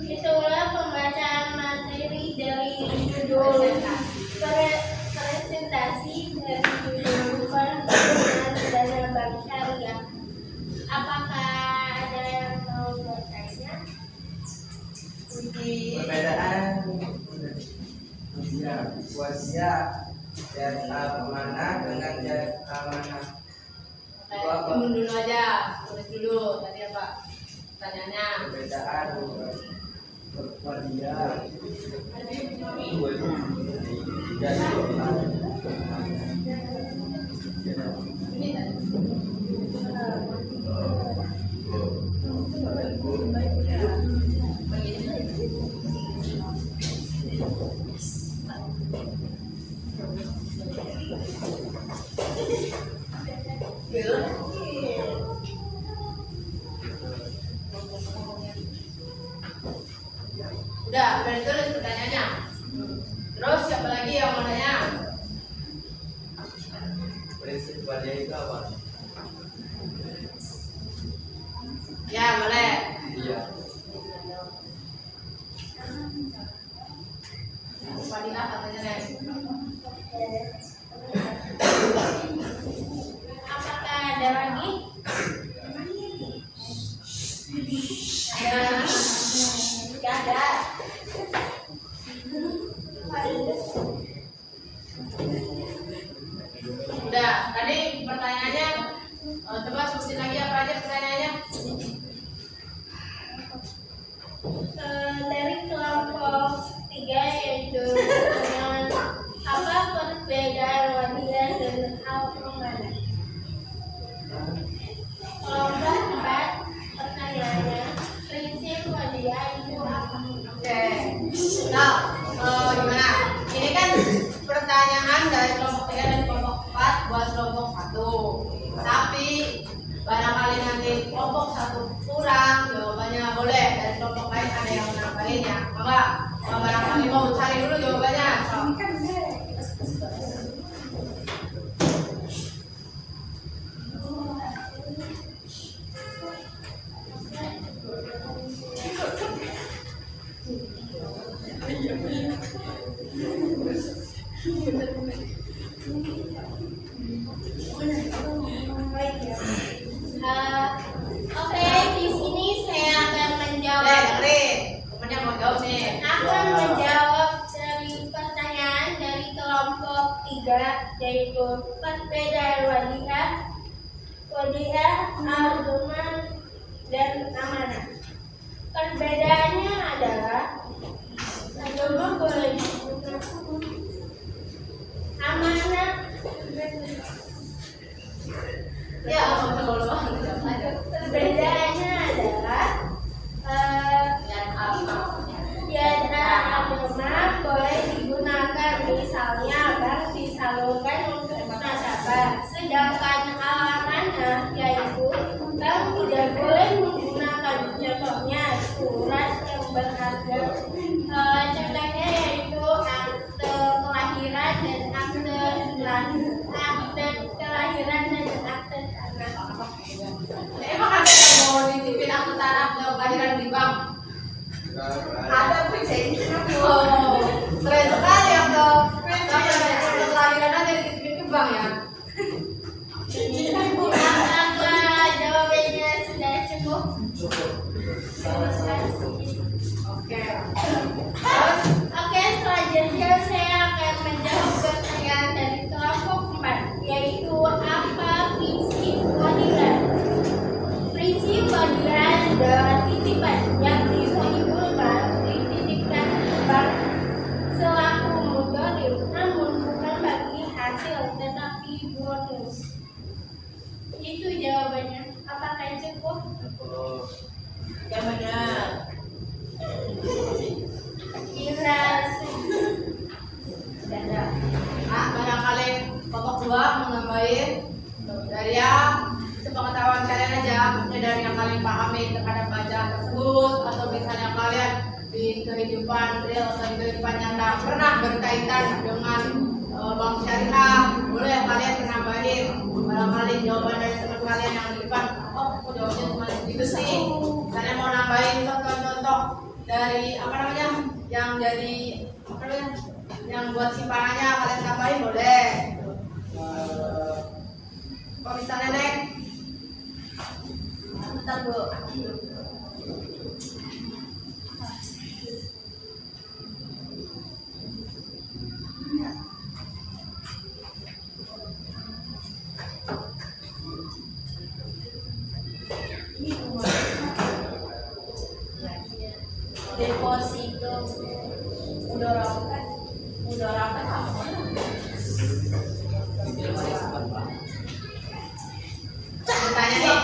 Itulah pembacaan materi dari judul presentasi dari judul penggunaan dana bank syariah. Apakah ada yang mau bertanya? Perbedaan wasiat dan amanah dengan amanah. Tunggu dulu aja, tulis dulu tadi apa pertanyaannya. Perbedaan wasiat Ini tadi. Udah ditulis pertanyaannya. Terus siapa lagi yang mau nanya? Prinsip wadiah itu apa? Ya boleh. Iya. Wadiah katanya Nek. Apakah ada lagi? Tidak ada. Udah, tadi pertanyaannya coba sebutin lagi apa aja pertanyaannya. Dari kelompok 3 yaitu dengan apa perbedaan wadiah dan amanah. Kelompok 4 pertanyaannya prinsip wadiah itu apa? Oke. Nah, gimana? Ini kan pertanyaan dari kelompok 3 dan kelompok 4 buat kelompok 1. Tapi barangkali nanti kelompok 1 kurang jawabannya, boleh dari kelompok lain ada yang nambahin ya. Enggak? Barangkali mau cari dulu jawabannya. Oke, di sini saya akan menjawab. Dengerin. Temennya mau jawab nih. Akan menjawab dari pertanyaan dari kelompok 3 yaitu perbedaan wadiah, argumen, dan amanah. Perbedaannya adalah agama boleh digunakan, amanah Ya, kalau perbedaannya adalah biada agama boleh digunakan, misalnya bank disalurkan untuk nasabah, sedangkan amanah yaitu bank tidak boleh menggunakan, contohnya surat yang berharga, contohnya yaitu akte kelahiran dan akte kelahiran dan akte tanah. Emang ada yang mau nitipin akte tanah ke kelahiran di bank? Ada perjanjian. Oh, keren sekali akte kelahiran aja dititipin ke bank ya. Apakah jawabannya sudah cukup? Oke. Oke, selanjutnya saya akan menjawab pertanyaan dari kelompok 4, yaitu apa prinsip wadiah? Prinsip wadiah adalah titipan yang ditimbulkan dititipkan bank selaku mudhorim, namun bukan bagi hasil tetapi bonus. Itu jawabannya. Apakah cukup? Yang benar. Bila Barangkali kelompok 2 mau nambahin dari yang sepengetahuan kalian aja, maksudnya dari yang kalian pahami terhadap bacaan tersebut, atau misalnya kalian di kehidupan real atau di kehidupan nyata pernah berkaitan dengan bank syariah, boleh kalian nambahin. Barangkali jawaban dari teman kalian yang di depan, oh kok jawabannya cuma gitu sih. Kalian mau nambahin contoh-contoh dari apa namanya yang jadi apa namanya Yang buat simpanannya kalian tambahin boleh. Kalau misalnya Nek, bentar Bu. Deposito udara apa? Tanya nih.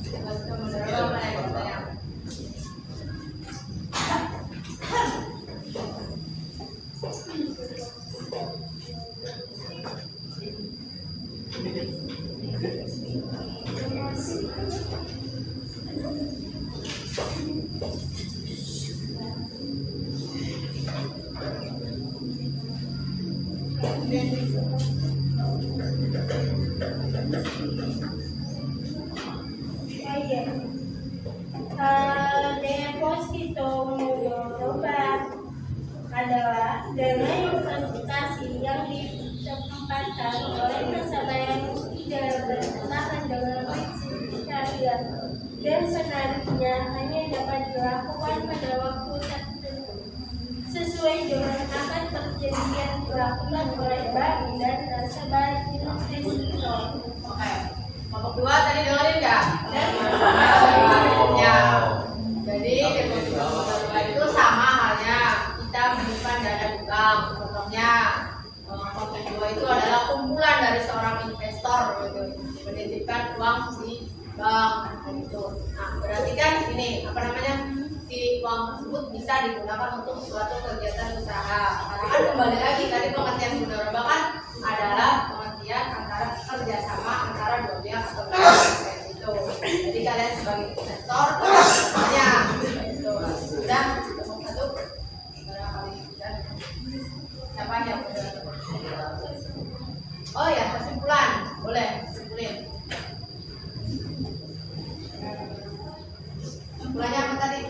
Deposito udara apa yang ditanya? Deposito udara adalah dana investasi yang ditempatkan oleh nasabah yang tidak bertentangan dengan prinsip syariah dan selanjutnya hanya dapat dilakukan pada waktu tertentu sesuai dengan akad perjanjian dilakukan oleh bank dan nasabah investor. Oke. Kelompok 2 tadi dengerin nggak? Ya. Jadi deposito udara itu sama halnya kita menyimpan dana di bank. Contohnya kelompok 2 itu adalah kumpulan dari seorang investor gitu, menitipkan uang di bank gitu. Nah, berarti kan ini apa namanya, si uang tersebut bisa digunakan untuk suatu kegiatan usaha. Karena kan kembali lagi tadi pengertian mudharabah kan adalah pengertian antara kerjasama antara dua pihak atau kayak gitu. Jadi kalian sebagai investor hanya itu sudah satu barangkali sudah. Siapa yang udah? Oh ya, kesimpulan boleh simpulin. Kesimpulannya apa tadi?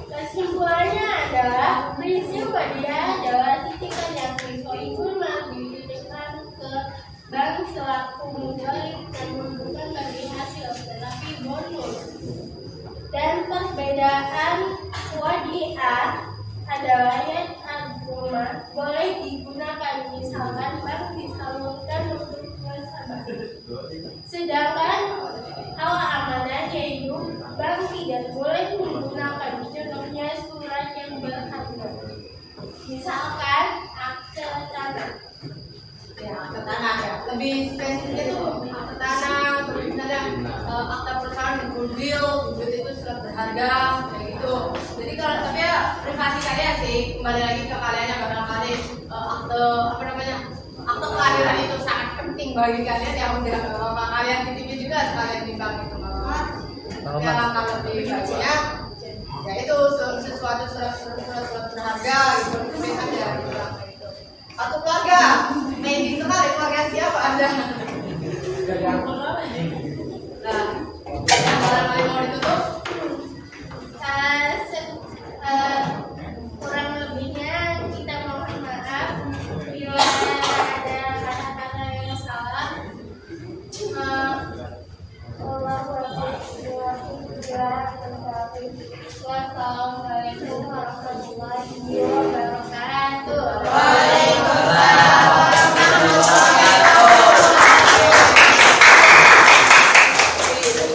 Kesimpulannya adalah prinsip wadiah adalah titipan yang risiko itu dititipkan ke bank selaku mudarik dan bukan bagi hasil tetapi bonus. Dan perbedaan wadiah adalah yang agama boleh digunakan, misalkan bank disalurkan untuk nasabah, sedangkan kalau amanah yaitu bank tidak boleh menggunakan, contohnya surat yang berharga, misalkan akte tanah. Ya, akte tanah ya. Lebih spesifik itu akte tanah, terus misalnya akta perusahaan, goodwill itu surat berharga kayak gitu. Jadi kalau tapi ya privasi kalian sih, kembali lagi ke kalian yang barangkali akte apa namanya, akte kelahiran itu sangat penting bagi kalian yang udah kalian titipin juga sekalian di bank itu ya. Kalau privasinya ya itu sesuatu surat berharga gitu, itu biasanya di bank itu. Atau keluarga, maybe sekali keluarga siapa Anda? Nah, yang barangkali mau ditutup? Kurang lebihnya kita mohon maaf bila ada kata-kata yang salah. Wassalamualaikum warahmatullahi wabarakatuh.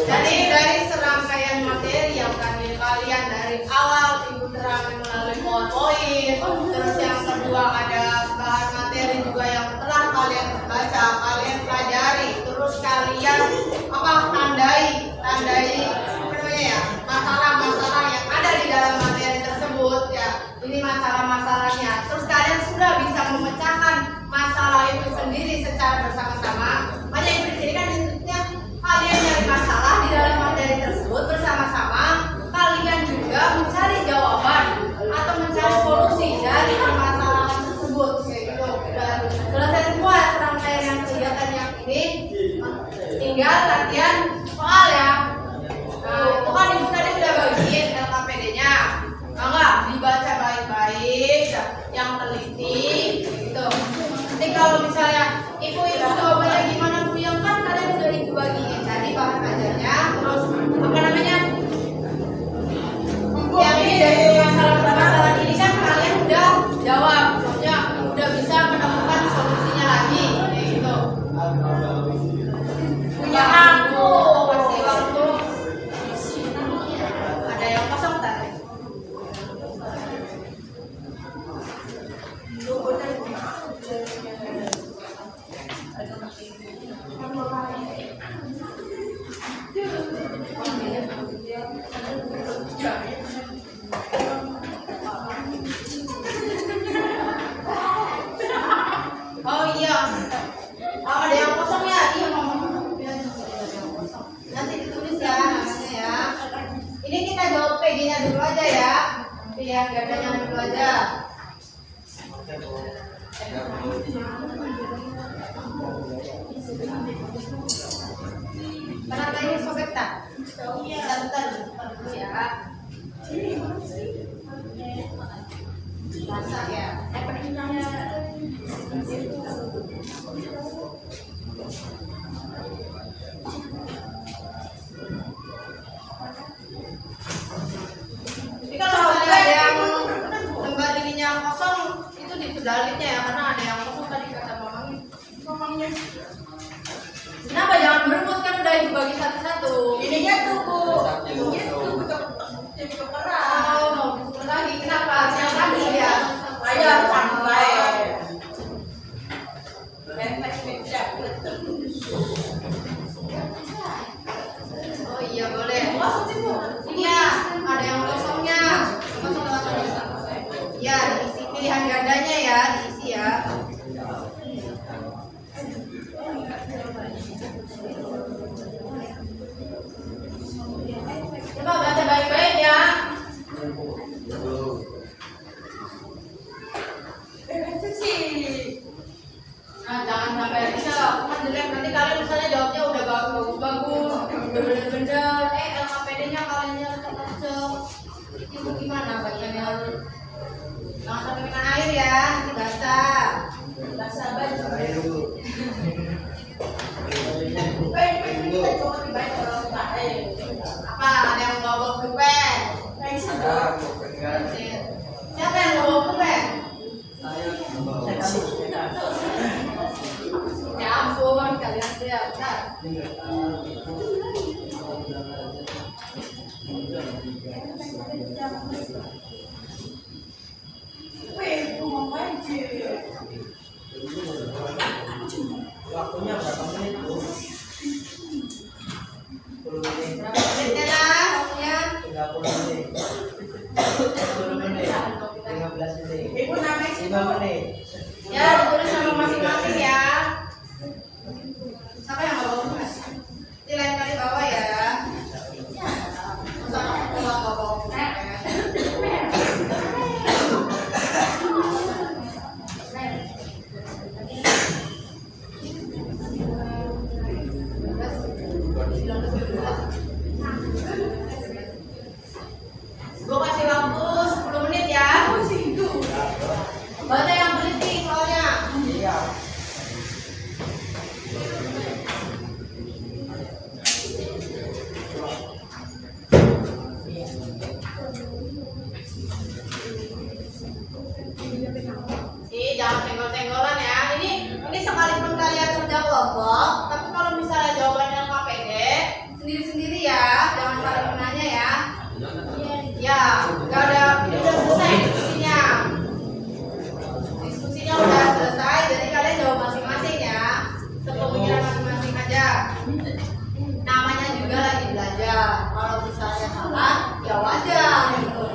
Jadi dari serangkaian materi yang kalian dari awal Ibu terangkan melalui PowerPoint, terus yang kedua ada bahan materi juga yang telah kalian baca, kalian pelajari, terus kalian tandai apa namanya ya, masalah-masalah yang ada di dalam materi tersebut ya. Ini masalah-masalahnya. Terus kalian sudah bisa memecahkan masalah itu sendiri secara bersama-sama. Makanya Ibu di sini kan intinya kalian nyari masalah di dalam materi tersebut bersama-sama, kalian juga mencari jawaban atau mencari solusi dari permasalahan tersebut kayak gitu. Dan selesai semua serangkaian yang kegiatan yang ini, tinggal latihan soal ya. Nah, itu kan Ibu tadi sudah bagiin LKPD-nya. pilihan gandanya dulu aja. Pernah tanya sobek tak? Iya. Bentar dulu ya. Masak ya. Jadi kalau ada yang tempat ininya kosong itu dibedalitnya ya, karena ada yang kosong tadi kata mamangnya. Kenapa jangan berebut, kan udah ibu bagi satu-satu. Ininya tuh bu, ininya tuh jadi keperan. Oh, mau buka lagi, kenapa? Yang tadi ya. Ayo santai. Oh iya boleh. Ini ya, ada yang kosongnya. Kosong. Ya, diisi pilihan gandanya ya, diisi ya. Coba baca baik-baik ya. Nah, jangan sampai bisa kan jelek, nanti kalian misalnya jawabnya udah bagus-bagus, udah bener-bener, LKPD-nya kalian cocok. Itu gimana bagiannya? Jangan sampai kena air ya, nanti basah. Basah baju. Apa? Ada yang bawa pulpen? Siapa yang bawa pulpen? Ya ampun, kalian siap. Waktunya berapa menit bu? 10 menit. Berapa menitnya lah? Waktunya 30 menit. 10 menit. 15 menit. Ibu namanya 5 menit. ya, ditulis sama masing-masing ya. Siapa yang bawa pulpen? Di lain kali bawa ya. Masa aku pulang nggak bawa pulpen? Gue kasih waktu 10 menit ya. Baca yang teliti soalnya. Iya. Jangan senggol-senggolan ya. Ini sekalipun kalian kerja kelompok, tapi kalau misalnya jawabannya KPD sendiri-sendiri ya, jangan saling menanya ya. Ya, nggak ada, udah selesai diskusinya. Diskusinya udah selesai, jadi kalian jawab masing-masing ya. Sepemikiran masing-masing aja. Namanya juga lagi belajar. Kalau misalnya salah, ya wajar gitu.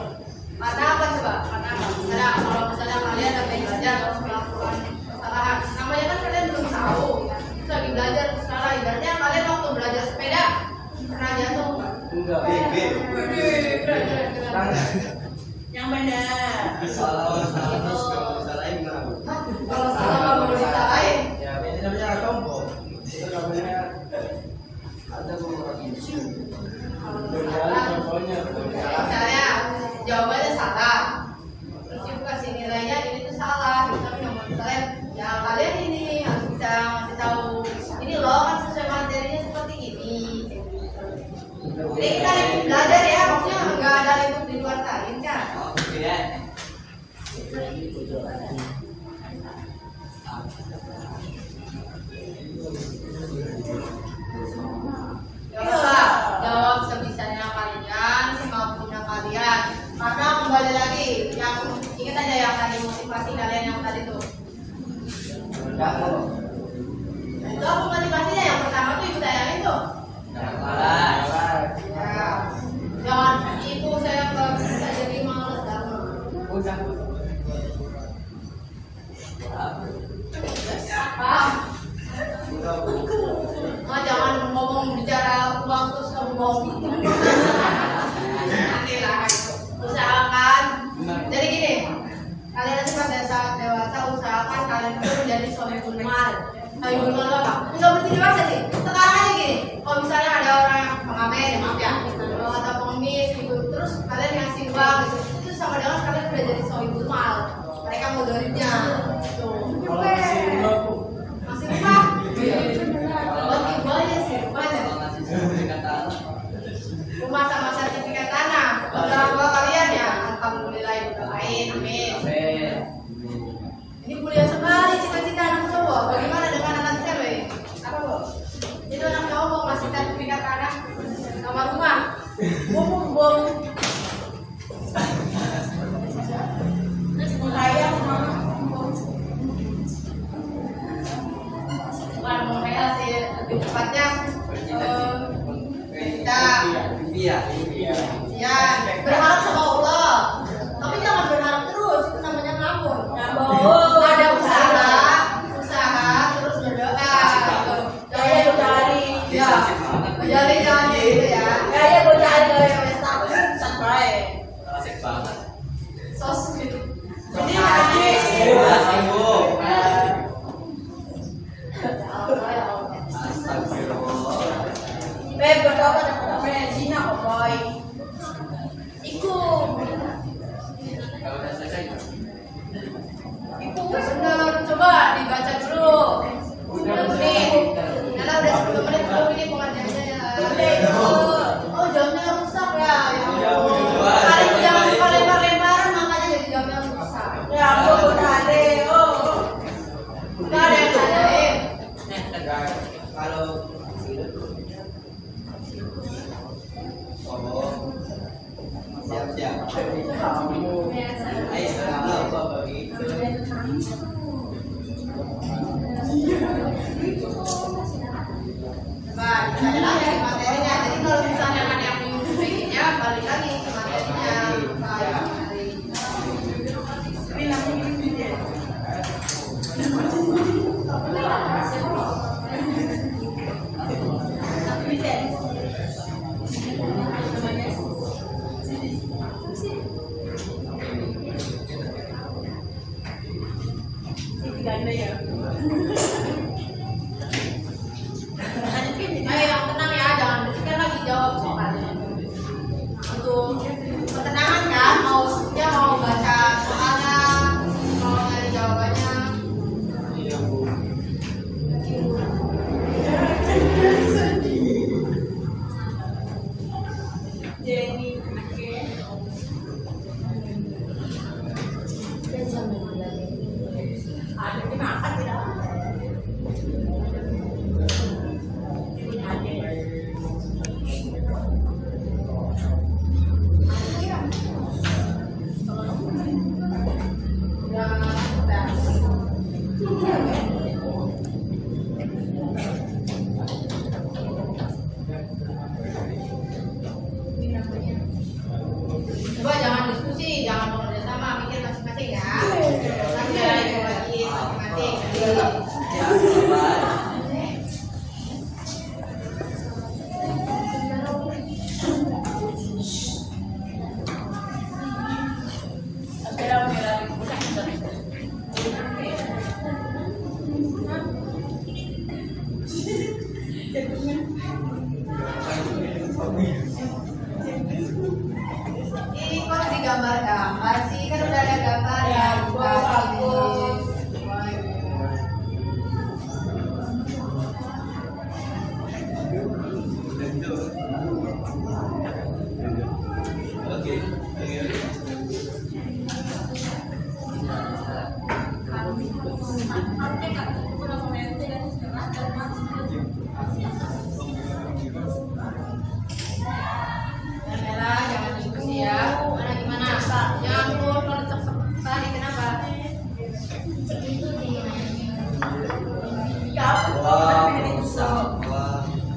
Karena apa coba? Karena apa? Misalnya kalau misalnya kalian lagi belajar terus melakukan kesalahan, namanya kan kalian belum tahu. Terus lagi belajar terus salah. Ibaratnya kalian waktu belajar sepeda pernah jatuh nggak? Enggak. Yang benar. Kalau salah nggak boleh disalahin. Ya, ini namanya sombong. Itu namanya ada beberapa isu. Misalnya jawabannya salah, terus ibu kasih nilainya ini tuh salah, tapi misalnya ya kalian ini harus bisa ngasih tahu ini loh kan sesuai materinya seperti ini. Jadi kita lagi belajar ya, maksudnya nggak ada itu di luar kalian kan? Coba jawab sebisanya kalian, semampunya kalian. Karena kembali lagi, yang ingat aja yang tadi motivasi kalian yang tadi tuh. Itu apa motivasinya? Yang pertama tuh ibu tayangin tuh. Ya, jangan ibu saya nggak bisa jadi males Dharma. Apa? Oh, jangan ngomong bicara uang terus ngomong. Nanti lah itu. Usahakan ibu nggak apa? Nggak mesti dewasa sih. Sekarang aja gini, kalau misalnya ada orang yang pengamen, ya maaf ya, atau pengemis gitu, terus kalian ngasih uang gitu, itu sama dengan kalian udah jadi sohibul mal. Mereka mau doribnya. Tuh. Masih rumah? Oh, timbanya sih, rumahnya. Rumah sama sertifikat tanah. Orang tua kalian ya, alhamdulillah ya lain, amin. Ini mulia sekali cita-cita anak cowok. Bagaimana dengan anak cewek? Apa bu? Itu anak cowok mau ngasih sertifikat tanah sama rumah. Bom. Saya mau kayak sih lebih tepatnya kita berharap sama Allah, tapi jangan berharap terus, itu namanya ngabur. Ada usaha terus berdoa gitu. Jangan cari jangan gitu ya. Kayak gue cari sampai sos gitu. Jadi berdoa pada Cina kok boy. Iku bener, coba dibaca dulu. Nih, Nala udah 10 menit belum ini pengajiannya ya. Oh jamnya rusak ya. Kalian jangan suka lempar-lemparan makanya jadi jamnya rusak. Ya ampun Ade, Gak ada yang ngadain. Kalau siap-siap. Ayo apa begitu? Nah, kita lagi materinya. Jadi kalau misalnya ada yang bikinnya, balik lagi ke materinya. Ayo yang tenang ya, jangan berisik lagi jawab soalnya. Untuk ketenangan kan, mau baca soalnya, mau nyari jawabannya. Coba jangan diskusi, jangan bekerja sama, mikir masing-masing ya. Nanti ada yang lagi masing-masing. Ini kok digambar-gambar sih, kan udah ada gambar ya. Bagus. Kamera jangan diskusi ya. Mana gimana? Ya ampun, kalau cek tadi kenapa? Ya ampun,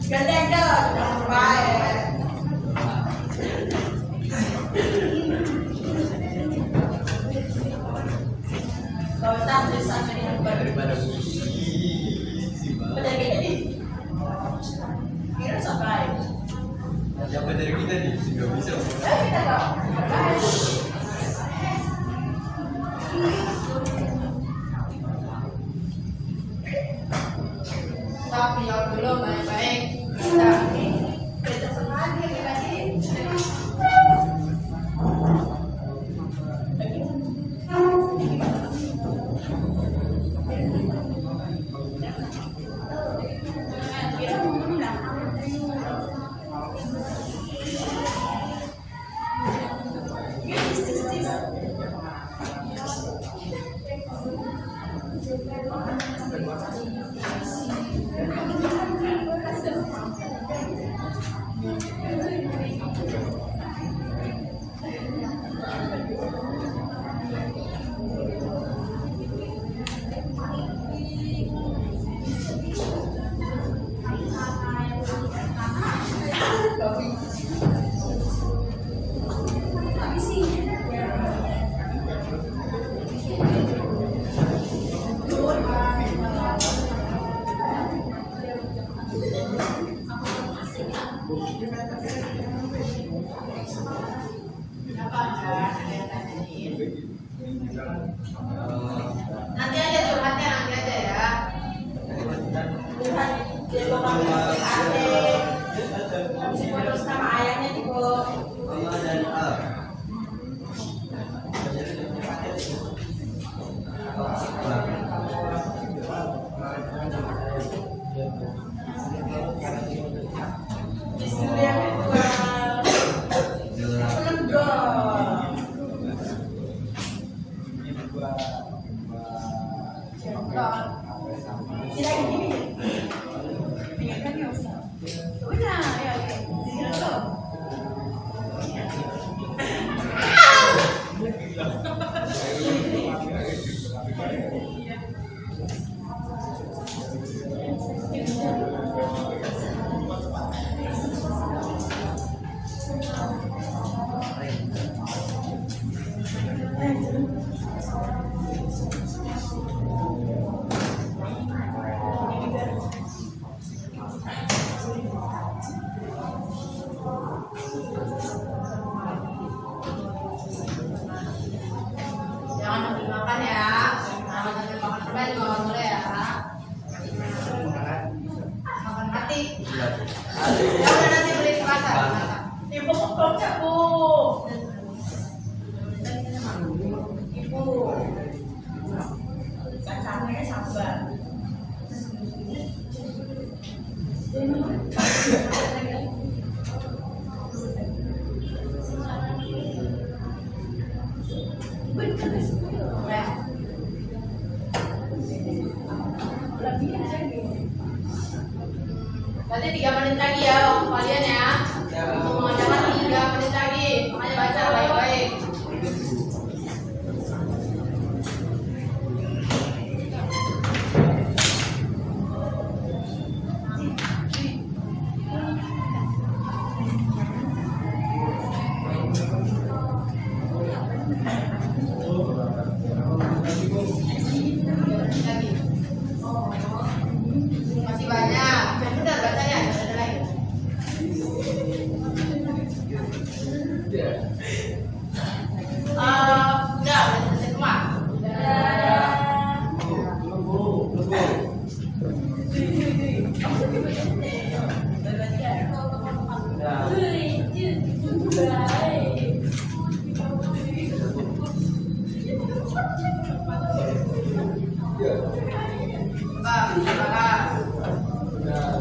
ganda-ganda, baik. Kalau tak tulisan daripada benar ini. Kira sampai. Siapa dari kita nih? Nggak bisa. Kita kok. menjawab dulu baik-baik. Nah, kita sengaja lagi. Nanti aja curhatnya, nanti aja ya. Foto sama ayahnya di Jangan sambil makan ya. Kalau sambil makan permen juga nggak boleh ya. Makan mati. Ya udah nanti beli di pasar. Ibu kocak bu. Ibu. Kacangnya sambal. Berarti 3 menit lagi ya waktu kalian ya. Mengerjakan 3 menit lagi. Makanya baca baik-baik. Masih banyak. Benar bacanya, ada lagi. Udah selesai semua.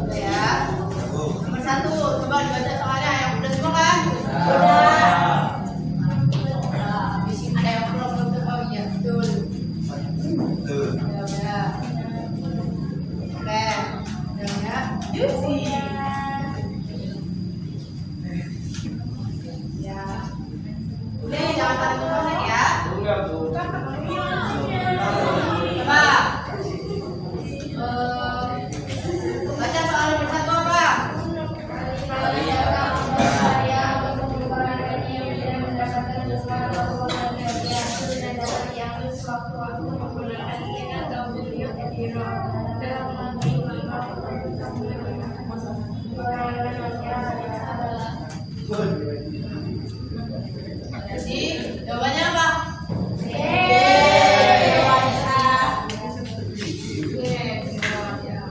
Ya. Nomor 1, coba dibaca soalnya yang udah semua kan? Udah. Habis ada yang belum oh iya betul. Udah. Oke. Udah ya. Ya. Udah jangan tarik konsen ya. Coba. Baca soal nomor 1 apa? Jadi jawabannya apa?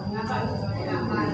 Mengapa?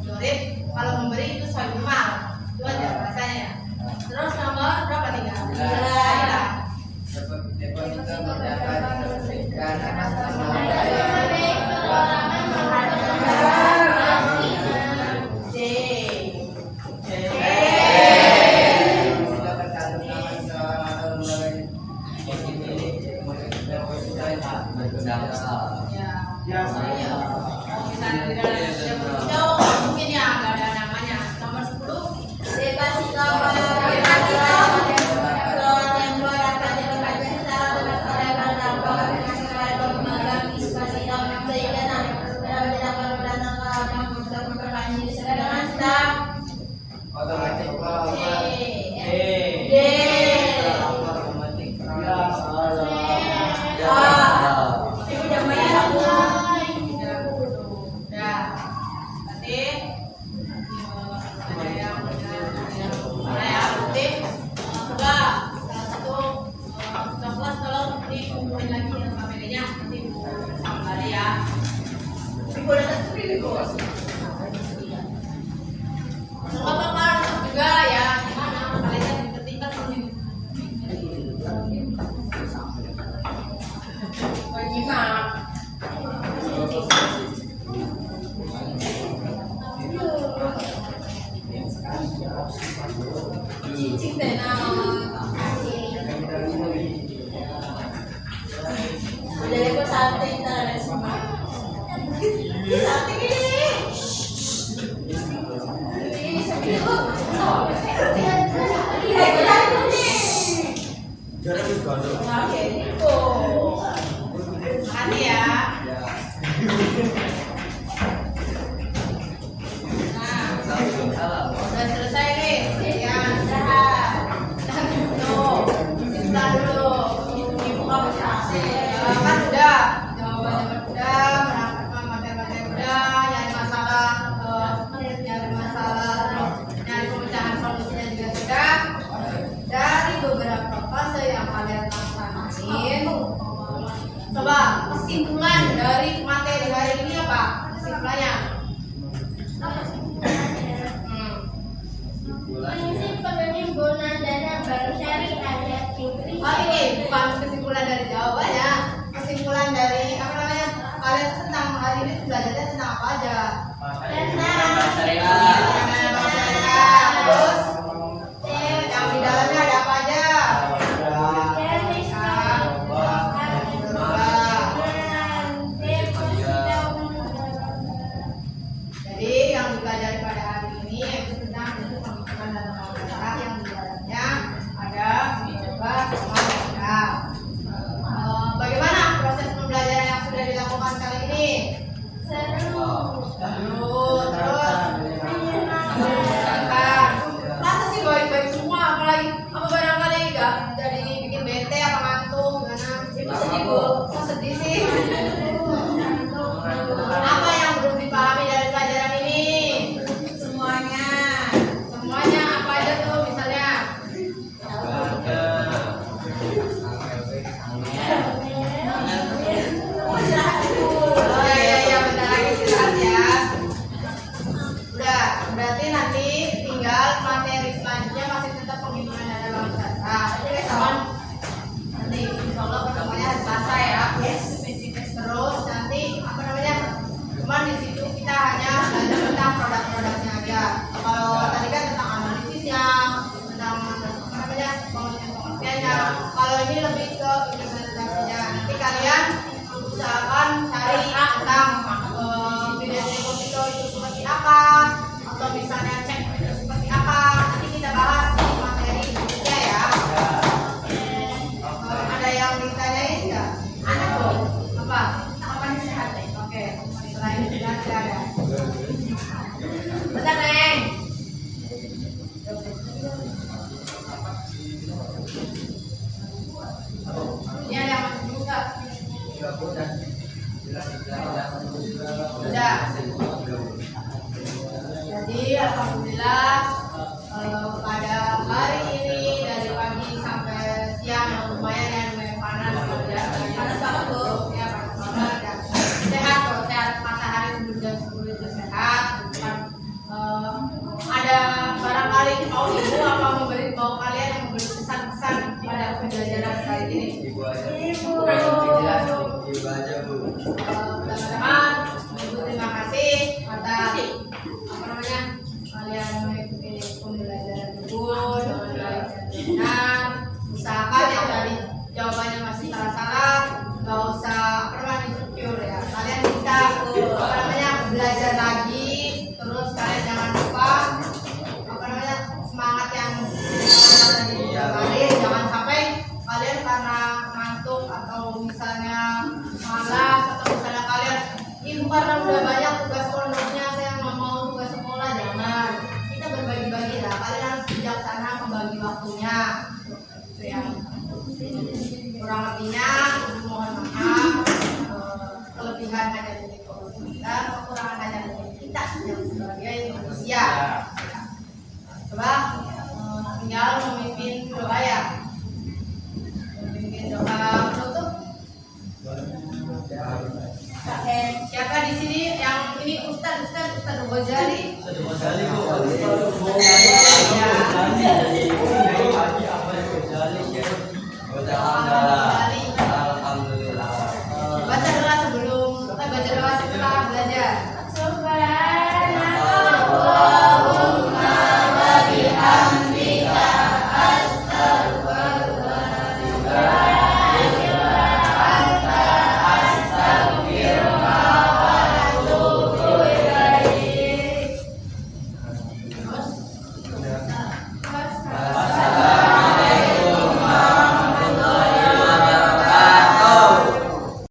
Jorib, kalau memberi itu sohibul mal. Itu aja bahasanya. Terus nomor berapa tinggal? 9. Deposito dapat diberikan atas nama C. Deposito tercantum nama seseorang atau lembaga deposito Ya. Misalnya di dalam deposito mungkin ya nggak ada namanya. Nomor 10. Deposito otomatis juga ya, gimana kalian ketika cicing deh jadi aku salting terus semua salting makasih ya. Udah selesai nih. Ya, simpan dulu. Ibu kamu kan udah jawabannya udah, materi-materi udah, nyari masalah, nyari pemecahan solusinya juga sudah. Dari beberapa fase yang kalian laksanain, coba kesimpulan dari materi hari ini apa? Kesimpulannya? Prinsip penghimpunan dana bank syariah dan prinsip Oh ini bukan kesimpulan dari jawabannya, kesimpulan dari apa namanya? Kalian tentang hari ini belajarnya tentang apa aja? Terus yang di dalamnya ada apa aja? Jadi yang dipelajari pada hari ini yaitu tentang penghitungan dana bank syariah yang di dalamnya ada mencoba sama modal. Bagaimana proses pembelajaran yang sudah dilakukan kali ini? Seru. Terus menyenangkan. Masa sih baik-baik semua, apalagi apa barangkali enggak jadi bikin bete apa ngantuk gimana? Ibu sedih bu, kok sedih sih? Apa yang belum dipahami dari pelajaran ini? Semuanya. Semuanya apa aja tuh misalnya? Oh iya bentar lagi istirahat ya. Udah, berarti nanti tinggal materi selanjutnya masih tetap penghitungan dana bank syariah. Oke kawan. Nanti insya Allah ketemunya hari Selasa ya. Yes. Terus nanti apa namanya? Cuman di situ kita hanya belajar tentang produk-produknya aja. Kalau tadi kan tentang analisisnya, tentang apa namanya pengertiannya. Kalau ini lebih ke implementasinya. Nanti kalian usahakan cari tentang pilihan deposito itu seperti apa, atau misalnya cek itu seperti apa. Nanti kita bahas di materi berikutnya ya. Ada yang ditanyain nggak? Ada kok. Apa? Kapan sehat deh? Oke. Selain itu tidak ada. Bentar Neng. Ini ada yang masih buka. Sudah. Jadi alhamdulillah pada hari ini dari pagi sampai siang yang lumayan panas ya. Panas banget tuh ya, panas banget ya. Sehat kok, sehat, matahari sebelum jam 10 itu sehat, bukan teman-teman terima kasih atas kalian mengikuti pembelajaran ibu dengan baik dan benar. Usahakan yang tadi jawabannya masih salah-salah, nggak usah insecure ya. Kalian bisa belajar lagi, terus kalian jangan lupa semangat yang tadi kalian jangan sampai kalian karena ngantuk atau misalnya malas atau misalnya kalian ibu karena udah banyak tugas pondoknya saya nggak mau tugas sekolah, jangan. Kita berbagi-bagi lah, kalian harus bijaksana membagi waktunya. Itu yang kurang lebihnya mohon maaf, kelebihan hanya dari kita, kekurangan hanya dari kita yang sebagai manusia. Coba tinggal memimpin doa ya, memimpin doa penutup. Siapa di sini yang ini Ustaz Ghazali? Ustaz Ghazali Bu. Ya. Ghazali.